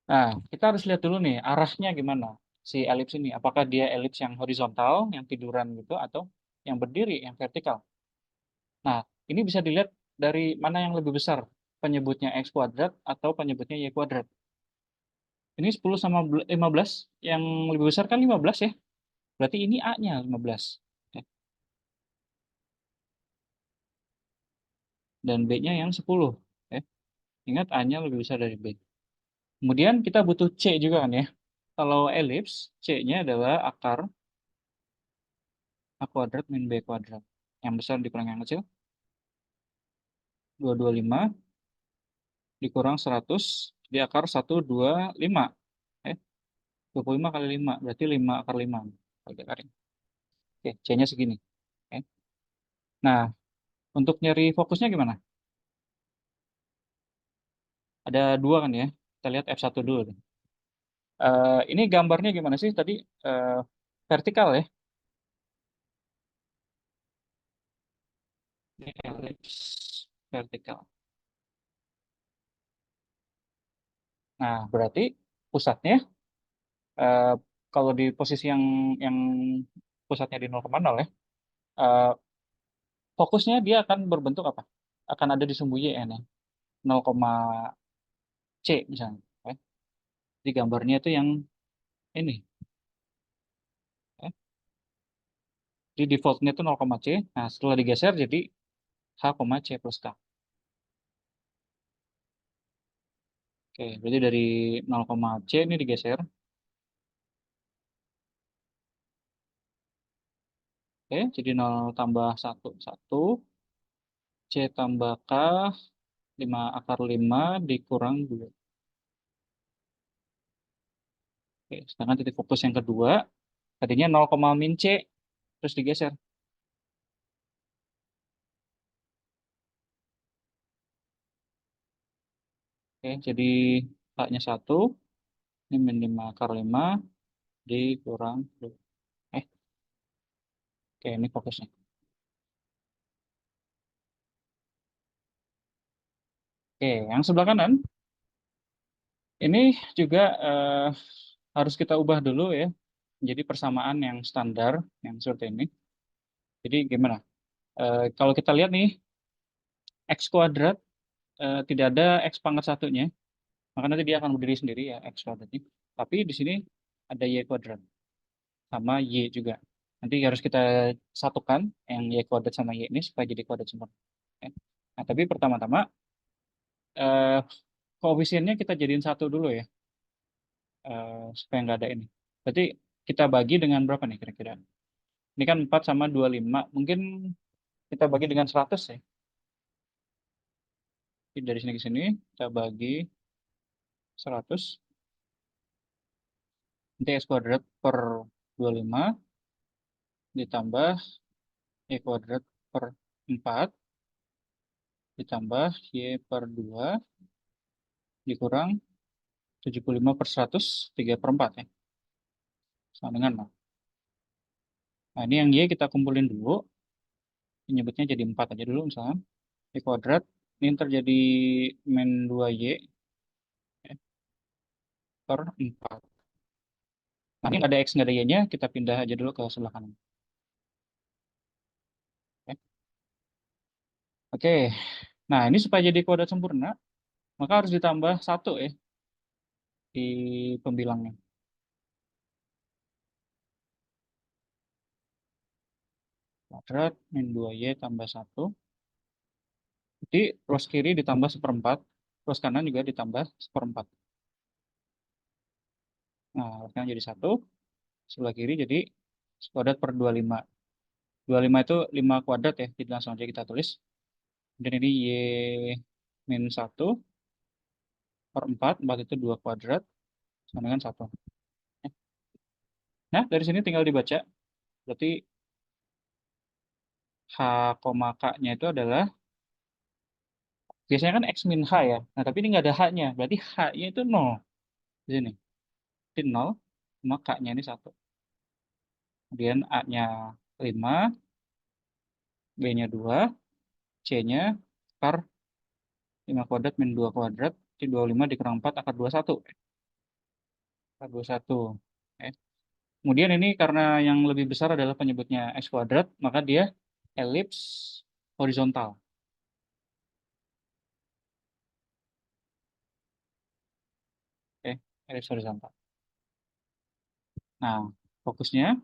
Nah, kita harus lihat dulu nih, arahnya gimana si elips ini. Apakah dia elips yang horizontal, yang tiduran gitu, atau yang berdiri, yang vertikal. Nah, ini bisa dilihat dari mana yang lebih besar, penyebutnya X kuadrat atau penyebutnya Y kuadrat. Ini 10 sama 15, yang lebih besar kan 15 ya. Berarti ini A-nya 15. Ya. Dan B-nya yang 10. Ya. Ingat A-nya lebih besar dari B. Kemudian kita butuh C juga kan ya. Kalau elips, C-nya adalah akar A kuadrat min B kuadrat. Yang besar dikurang yang kecil. 225 dikurang 100 di akar 125. 25 kali 5, berarti 5 akar 5. Oke, C-nya segini. Oke. Nah, untuk nyari fokusnya gimana? Ada dua kan ya. Kita lihat F1 dulu. Ini gambarnya gimana sih tadi? Eh, Vertikal ya? Ini elips vertikal. Nah, berarti pusatnya eh, kalau di posisi yang pusatnya di 0,0 ya, eh, fokusnya dia akan berbentuk apa? Akan ada di sumbu Y nya, 0, C misalnya. Ya. Di gambarnya itu yang ini. Ya. Di defaultnya itu 0, C. Nah, setelah digeser jadi H, C plus K. Oke, berarti dari 0, C ini digeser. Oke, jadi 0 tambah 1, 1. C tambah K, 5 akar 5 dikurang 2. Oke, sedangkan titik fokus yang kedua, tadinya 0, min C, terus digeser. Oke, jadi K-nya 1, ini min 5 akar 5 dikurang 2. Eh, oke, ini fokusnya. Oke, yang sebelah kanan, ini juga harus kita ubah dulu ya, jadi persamaan yang standar, yang seperti ini. Jadi gimana? Kalau kita lihat nih, X kuadrat tidak ada X pangkat satunya, maka nanti dia akan berdiri sendiri ya, X kuadratnya. Tapi di sini ada Y kuadrat, sama Y juga. Nanti harus kita satukan yang Y kuadrat sama Y ini supaya jadi kuadrat sempurna. Ya. Nah, tapi pertama-tama eh, koefisiennya kita jadiin satu dulu ya, supaya nggak ada ini. Berarti kita bagi dengan berapa nih kira-kira? Ini kan 4 sama 25. Mungkin kita bagi dengan 100 ya. Jadi dari sini ke sini, kita bagi 100. Nanti X kuadrat per 25 ditambah Y kuadrat per 4 ditambah Y per 2 dikurang 75 per 100, 3 per 4 ya. Sama dengan 0. Nah, ini yang Y kita kumpulin dulu. Menyebutnya jadi 4 aja dulu misalnya. Y kuadrat. Ini terjadi min 2Y ya, per 4. Nah, ini nggak ada X, nggak ada Y-nya. Kita pindah aja dulu ke sebelah kanan. Ya. Oke. Nah, ini supaya jadi kuadrat sempurna, maka harus ditambah 1 ya di pembilangnya. Kuadrat min 2Y tambah 1. Jadi ruas kiri ditambah seperempat, ruas kanan juga ditambah seperempat. Nah, ruas kanan jadi 1, sebelah kiri jadi kuadrat per 25. 25 itu 5 kuadrat ya, jadi langsung aja kita tulis. Dan ini Y min 1 per 4, 4 itu 2 kuadrat, sama dengan 1. Nah, dari sini tinggal dibaca. Berarti H, K-nya itu adalah, biasanya kan X min H ya. Nah, tapi ini nggak ada H-nya. Berarti H-nya itu 0 di sini. Jadi 0, sama K-nya ini 1. Kemudian A-nya 5, B-nya 2, C-nya akar 5 kuadrat min 2 kuadrat. Jadi 25 dikurang 4 akar 21. Akar 21. Oke. Kemudian ini karena yang lebih besar adalah penyebutnya X kuadrat, maka dia elips horizontal. Oke, elips horizontal. Nah, fokusnya,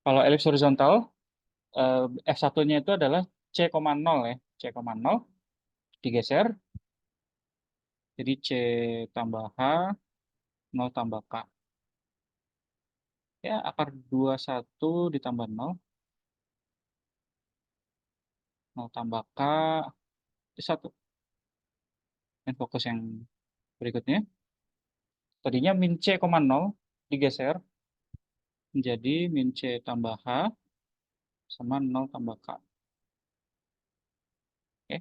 kalau elips horizontal, F1-nya itu adalah C,0 ya. C,0 digeser, jadi C tambah H, 0 tambah K. Ya, akar 21 ditambah 0, 0 tambah K, itu 1. Dan fokus yang berikutnya, tadinya min C,0 digeser menjadi min C tambah H sama 0 tambah K. Oke,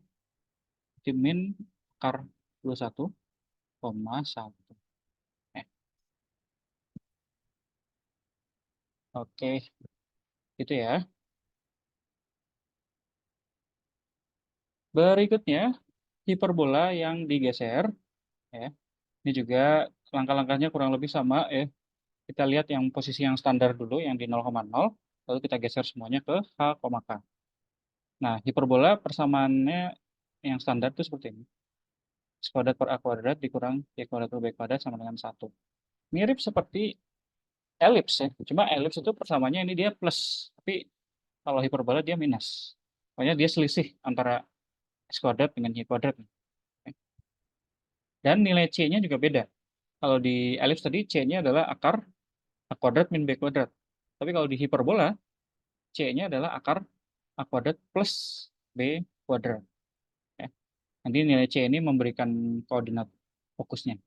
jadi min akar 21 1. Eh, oke, itu ya. Berikutnya, hiperbola yang digeser, ya. Ini juga langkah-langkahnya kurang lebih sama, ya. Kita lihat yang posisi yang standar dulu, yang di 0,0, lalu kita geser semuanya ke H, K. Nah, hiperbola persamaannya yang standar itu seperti ini. X kuadrat per A kuadrat dikurang Y kuadrat per B kuadrat sama dengan 1. Mirip seperti elips ya. Cuma elips itu persamaannya ini dia plus. Tapi kalau hiperbola dia minus. Pokoknya dia selisih antara X kuadrat dengan Y kuadrat. Dan nilai C-nya juga beda. Kalau di elips tadi C-nya adalah akar A kuadrat min B kuadrat. Tapi kalau di hiperbola, C-nya adalah akar A kuadrat plus B kuadrat. Ya. Nanti nilai C ini memberikan koordinat fokusnya.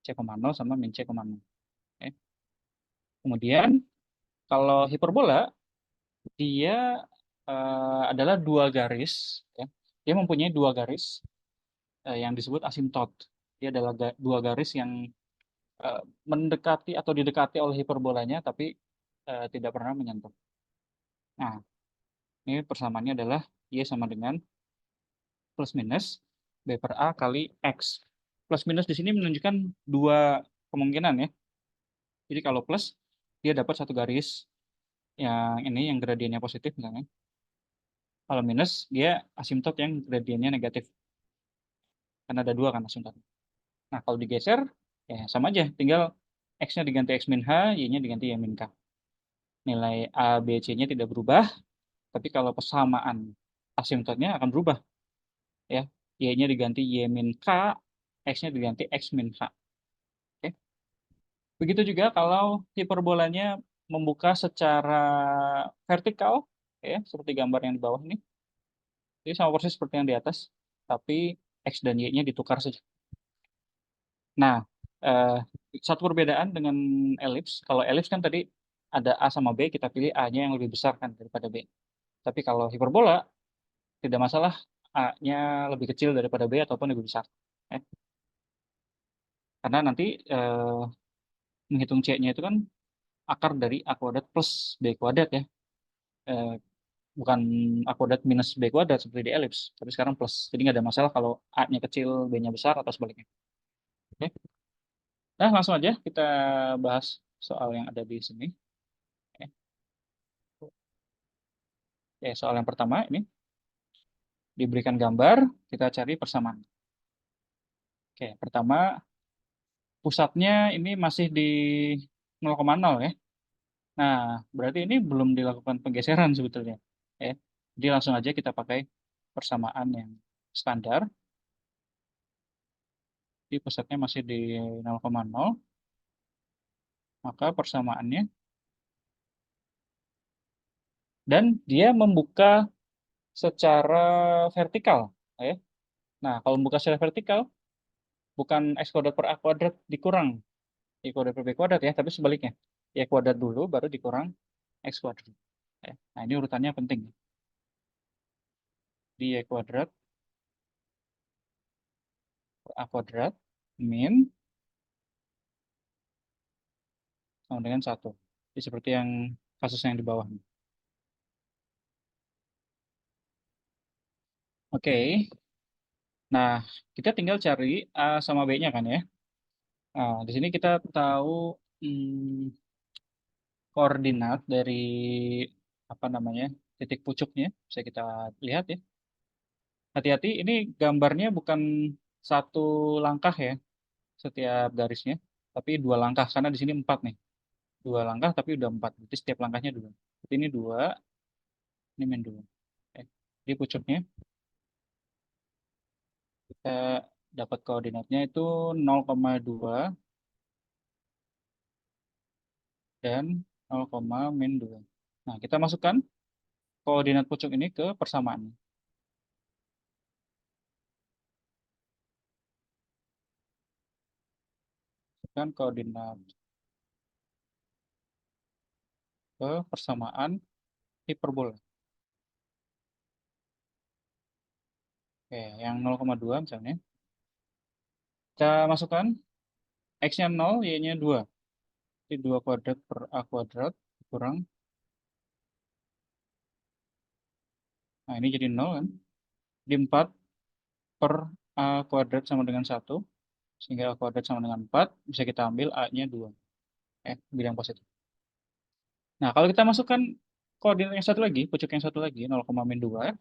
C,0 sama min C,0. Ya. Kemudian kalau hiperbola, dia adalah dua garis. Ya. Dia mempunyai dua garis yang disebut asimtot. Dia adalah dua garis yang eh, mendekati atau didekati oleh hiperbolanya, tapi tidak pernah menyentuh. Nah, ini persamaannya adalah Y sama dengan plus minus B per A kali X. Plus minus di sini menunjukkan dua kemungkinan ya. Jadi kalau plus, dia dapat satu garis yang ini yang gradiennya positif misalnya. Kalau minus, dia asimtot yang gradiennya negatif. Karena ada dua kan asimtot. Nah, kalau digeser, ya sama aja. Tinggal X-nya diganti X min H, Y-nya diganti Y min K. Nilai A, B, C-nya tidak berubah, tapi kalau persamaan asimtotnya akan berubah. Ya, Y-nya diganti Y min K, X-nya diganti X min H. Oke. Begitu juga kalau hiperbolanya membuka secara vertikal, ya, seperti gambar yang di bawah ini. Jadi sama persis seperti yang di atas, tapi X dan Y-nya ditukar saja. Nah, eh, satu perbedaan dengan elips, kalau elips kan tadi ada A sama B, kita pilih A-nya yang lebih besar kan daripada B. Tapi kalau hiperbola, tidak masalah A-nya lebih kecil daripada B ataupun lebih besar. Ya. Karena nanti menghitung C-nya itu kan akar dari A kuadrat plus B kuadrat ya. Eh, bukan A kuadrat minus B kuadrat seperti di elips, tapi sekarang plus. Jadi nggak ada masalah kalau A-nya kecil, B-nya besar atau sebaliknya. Oke. Nah, langsung aja kita bahas soal yang ada di sini. Oke. Ya, soal yang pertama ini diberikan gambar, kita cari persamaan. Oke, pertama pusatnya ini masih di 0,0 ya. Nah, berarti ini belum dilakukan penggeseran sebetulnya. Ya. Jadi langsung aja kita pakai persamaan yang standar. Jadi pusatnya masih di 0,0, maka persamaannya dan dia membuka secara vertikal. Ya. Nah, kalau membuka secara vertikal, bukan X kuadrat per A kuadrat dikurang Y kuadrat per B kuadrat ya, tapi sebaliknya. Y kuadrat dulu, baru dikurang X kuadrat. Ya. Nah, ini urutannya penting. Di Y kuadrat per A kuadrat min sama dengan 1. Jadi seperti yang kasus yang di bawah. Oke, nah kita tinggal cari A sama B-nya kan ya. Nah, di sini kita tahu hmm, koordinat dari apa namanya titik pucuknya. Bisa kita lihat ya. Hati-hati, ini gambarnya bukan satu langkah ya setiap garisnya, tapi dua langkah karena di sini 4 nih. Dua langkah tapi udah 4. Jadi setiap langkahnya dua. Jadi ini dua, ini min dua. Oke. Di pucuknya kita dapat koordinatnya itu 0,2 dan 0, min 2. Nah, kita masukkan koordinat pucuk ini ke persamaan. Masukkan koordinat ke persamaan hiperbola. Oke, yang 0,2 misalnya. Kita masukkan X-nya 0, Y-nya 2. Jadi 2 kuadrat per A kuadrat kurang. Nah, ini jadi 0 kan. Di 4 per A kuadrat sama dengan 1. Sehingga A kuadrat sama dengan 4. Bisa kita ambil A-nya 2. Ambil yang positif. Nah, kalau kita masukkan koordinat yang satu lagi, pucuk yang satu lagi, 0,-2,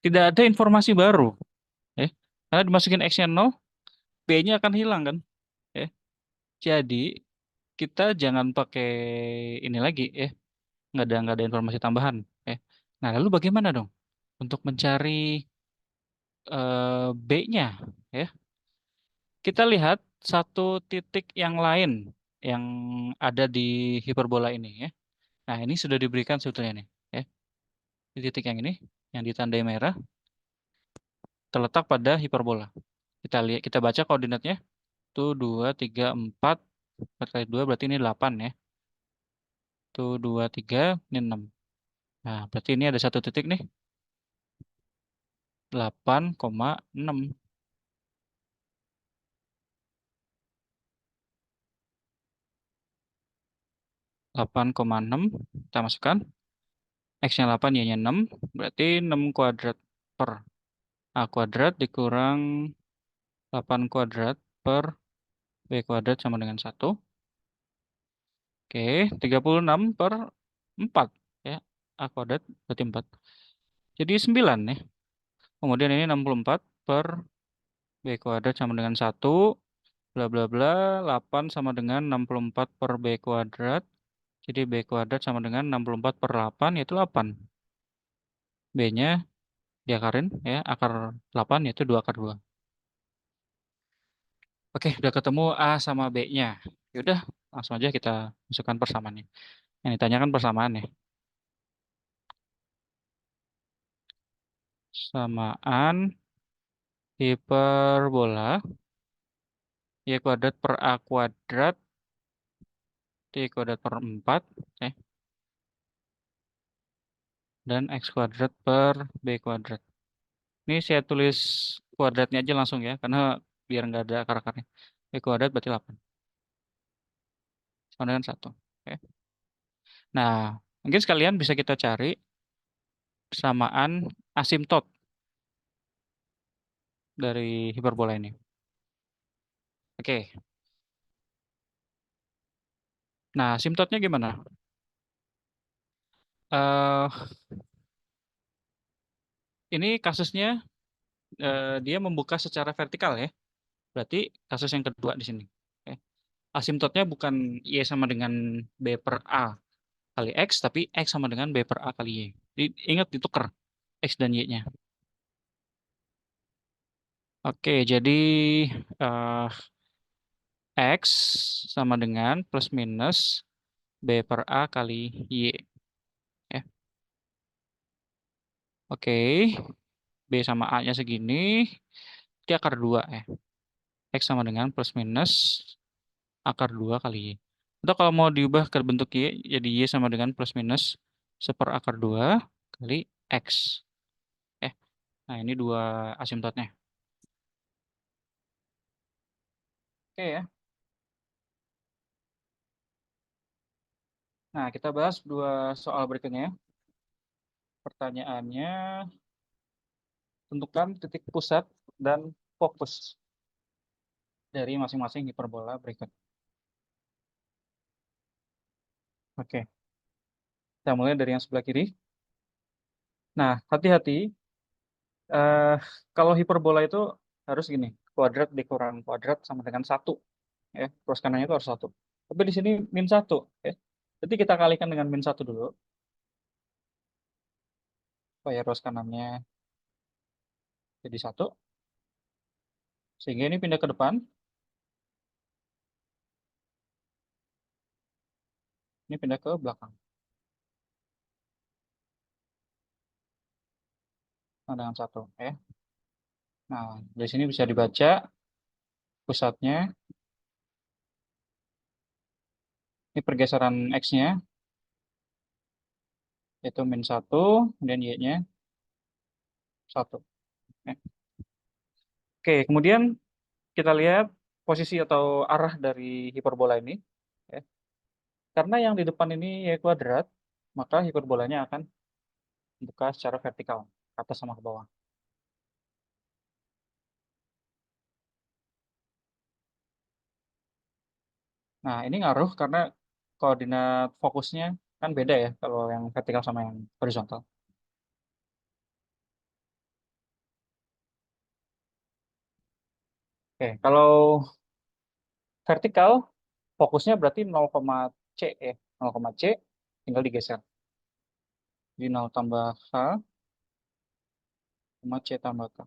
tidak ada informasi baru. Ya. Karena dimasukin X-nya 0, B-nya akan hilang kan. Ya. Jadi, kita jangan pakai ini lagi. Nggak ada informasi tambahan. Ya. Nah, lalu bagaimana dong untuk mencari B-nya? Ya. Kita lihat satu titik yang lain yang ada di hiperbola ini. Ya. Nah, ini sudah diberikan sebetulnya nih. Ya. Di titik yang ini, yang ditandai merah, terletak pada hiperbola. Kita lihat, kita baca koordinatnya. Itu 2, 3, 4. 4 kali 2 berarti ini 8 ya. Itu 2, 3, ini 6. Nah, berarti ini ada satu titik nih. 8,6. 8,6. Kita masukkan. X-nya 8, Y-nya 6. Berarti 6 kuadrat per A kuadrat dikurang 8 kuadrat per B kuadrat sama dengan 1. Oke, 36 per 4. Ya, A kuadrat berarti 4. Jadi 9 ya. Kemudian ini 64 per B kuadrat sama dengan 1. Bla bla bla. 8 sama dengan 64 per B kuadrat. Jadi B kuadrat sama dengan 64 per 8 yaitu 8. B-nya diakarin ya, akar 8 yaitu 2 akar 2. Oke, udah ketemu A sama B-nya. Yaudah, langsung aja kita masukkan persamaannya. Yang ditanyakan persamaan ya. Samaan hiperbola Y kuadrat per A kuadrat T kuadrat per 4 eh, dan X kuadrat per B kuadrat. Ini saya tulis kuadratnya aja langsung ya, karena biar nggak ada akar-akarnya. B kuadrat berarti 8. Sama dengan 1. Oke. Nah, mungkin sekalian bisa kita cari persamaan asimtot dari hiperbola ini. Oke. Nah, asimtotnya gimana? eh ini kasusnya dia membuka secara vertikal ya. Berarti kasus yang kedua di sini. Oke. Asimtotnya bukan Y sama dengan B per A kali X, tapi X sama dengan B per A kali Y. Ingat ditukar X dan Y-nya. Oke, jadi eh, X sama dengan plus minus B per A kali Y. Ya. Oke, B sama A-nya segini, dia akar 2 ya. X sama dengan plus minus akar 2 kali Y. Atau kalau mau diubah ke bentuk Y, jadi Y sama dengan plus minus seper akar 2 kali X. Eh, nah ini dua asimtotnya. Oke ya. Nah, kita bahas dua soal berikutnya ya. Pertanyaannya, tentukan titik pusat dan fokus dari masing-masing hiperbola berikut. Oke, kita mulai dari yang sebelah kiri. Nah, hati-hati. eh Kalau hiperbola itu harus gini, kuadrat dikurang kuadrat sama dengan 1. Ya, ruas kanannya itu harus 1. Tapi di sini min 1. Ya. Jadi kita kalikan dengan min 1 dulu, supaya ruas kanannya jadi 1. Sehingga ini pindah ke depan, ini pindah ke belakang. Nah, dengan 1. Ya. Nah, dari sini bisa dibaca pusatnya. Ini pergeseran X-nya, yaitu min 1, dan Y-nya 1. Ya. Oke, kemudian kita lihat posisi atau arah dari hiperbola ini. Ya. Karena yang di depan ini Y kuadrat, maka hiperbolanya akan buka secara vertikal, ke atas sama ke bawah. Nah, ini ngaruh karena koordinat fokusnya kan beda ya kalau yang vertikal sama yang horizontal. Oke, kalau vertikal fokusnya berarti 0, C ya. 0, C tinggal digeser. Jadi 0 tambah H sama C tambah K.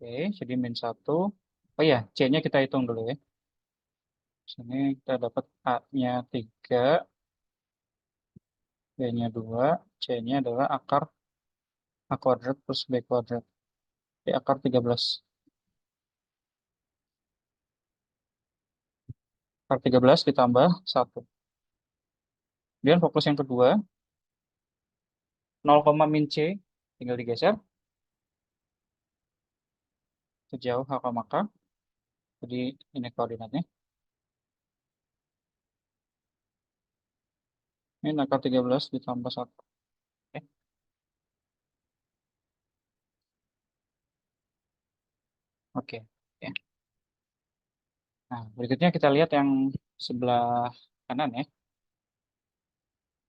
Oke, jadi min 1. Oh iya, C-nya kita hitung dulu ya. Sini kita dapat A-nya 3, B-nya 2, C-nya adalah akar A kuadrat plus B kuadrat. Jadi akar 13. Akar 13 ditambah 1. Kemudian fokus yang kedua, 0, min C tinggal digeser sejauh H, K. Jadi ini koordinatnya. Ini akar 13 ditambah 1. Oke. Oke. Ya. Nah, berikutnya kita lihat yang sebelah kanan ya.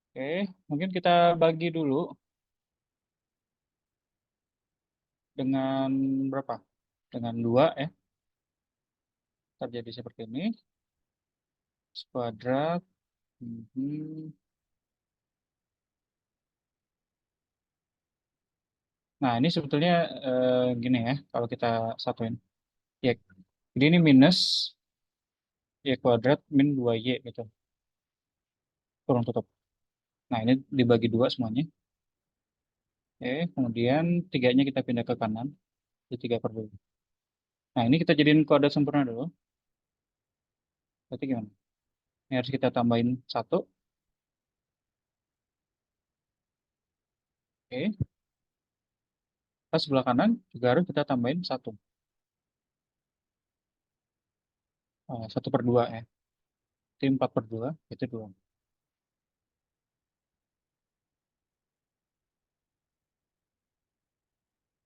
Oke, mungkin kita bagi dulu dengan berapa? Dengan 2 ya. Terjadi seperti ini. Kuadrat. Mhm. Nah, ini sebetulnya gini ya, kalau kita satuin. Ya, jadi ini minus Y kuadrat min 2Y gitu. Kurang tutup. Nah, ini dibagi 2 semuanya. Oke, kemudian tiganya kita pindah ke kanan. Jadi 3/2. Nah, ini kita jadiin kuadrat sempurna dulu. Berarti gimana? Ini harus kita tambahin 1. Oke. Pas sebelah kanan juga harus kita tambahin 1. 1/2 ya. Jadi 4/2 itu 2.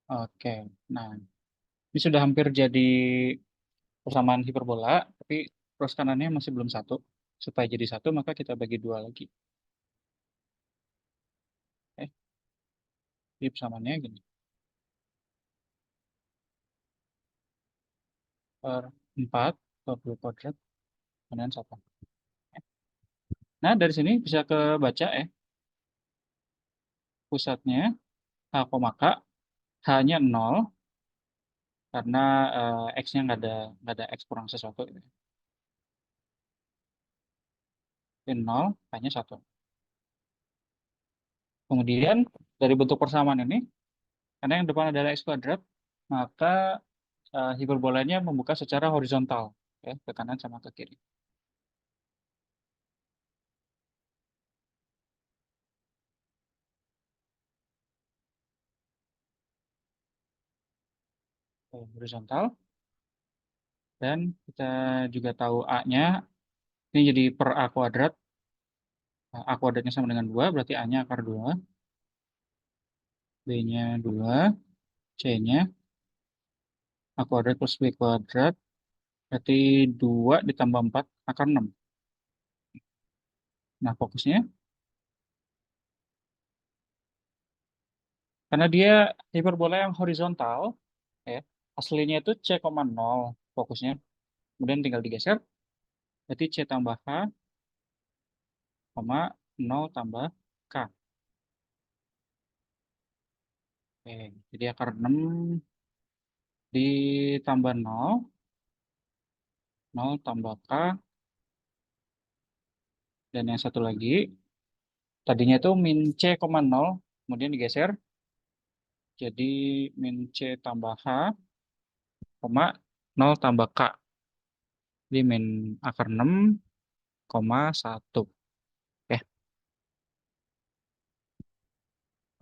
Oke. Nah, ini sudah hampir jadi persamaan hiperbola, tapi terus kanannya masih belum 1. Supaya jadi 1, maka kita bagi 2 lagi. Oke. Jadi persamaannya gini. 4 20 kuadrat kemudian 1. Nah, dari sini bisa kebaca ya, pusatnya H, K, H-nya 0, karena X-nya nggak ada X kurang sesuatu. Gitu. Jadi 0, H-nya 1. Kemudian, dari bentuk persamaan ini, karena yang depan adalah X kuadrat, maka hiperbolanya membuka secara horizontal, ya, ke kanan sama ke kiri. Horizontal. Dan kita juga tahu A-nya, ini jadi per A kuadrat. A kuadratnya sama dengan 2, berarti A-nya akar 2. B-nya 2, C-nya A kuadrat plus B kuadrat, berarti 2 ditambah 4, akar 6. Nah, fokusnya, karena dia hiperbola yang horizontal, ya, aslinya itu C,0 fokusnya, kemudian tinggal digeser, berarti C tambah H, 0 tambah K. Oke, jadi akar 6 ditambah 0, 0 tambah K, dan yang satu lagi, tadinya itu min C,0, kemudian digeser, jadi min C tambah H, 0 tambah K. Jadi min akar 6,1. Oke,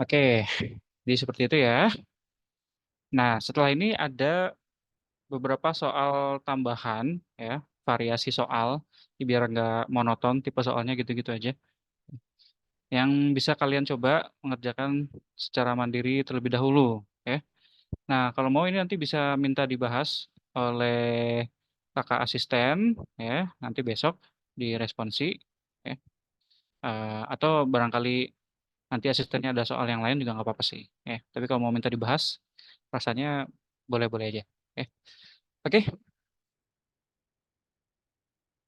oke. Jadi seperti itu ya. Nah, setelah ini ada beberapa soal tambahan ya, variasi soal, biar nggak monoton tipe soalnya gitu-gitu aja, yang bisa kalian coba mengerjakan secara mandiri terlebih dahulu, ya. Nah, kalau mau ini nanti bisa minta dibahas oleh kakak asisten, ya, nanti besok di responsi, ya. Atau barangkali nanti asistennya ada soal yang lain juga nggak apa-apa sih, ya. Tapi kalau mau minta dibahas, rasanya boleh-boleh aja, ya. Oke,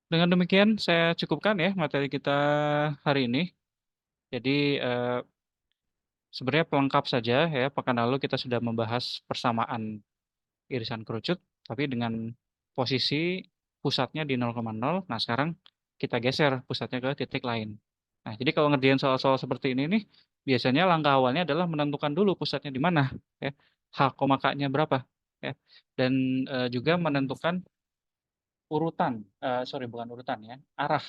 dengan demikian saya cukupkan ya materi kita hari ini. Jadi sebenarnya pelengkap saja ya. Pekan lalu kita sudah membahas persamaan irisan kerucut, tapi dengan posisi pusatnya di 0,0. Nah, sekarang kita geser pusatnya ke titik lain. Nah, jadi kalau ngerjain soal-soal seperti ini nih, biasanya langkah awalnya adalah menentukan dulu pusatnya di mana, ya. H, K-nya berapa, ya. Dan juga menentukan urutan, sorry bukan urutan ya, arah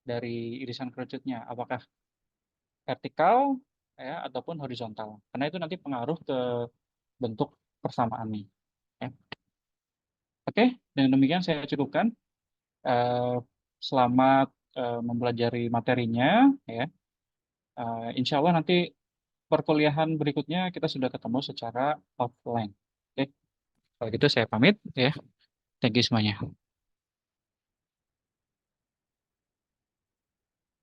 dari irisan kerucutnya. Apakah vertikal ya ataupun horizontal. Karena itu nanti pengaruh ke bentuk persamaannya. Ya. Oke, dengan demikian saya cukupkan. Eh, Selamat mempelajari materinya. Ya. Insya Allah nanti perkuliahan berikutnya kita sudah ketemu secara offline. Oke, kalau gitu saya pamit ya. Thank you semuanya.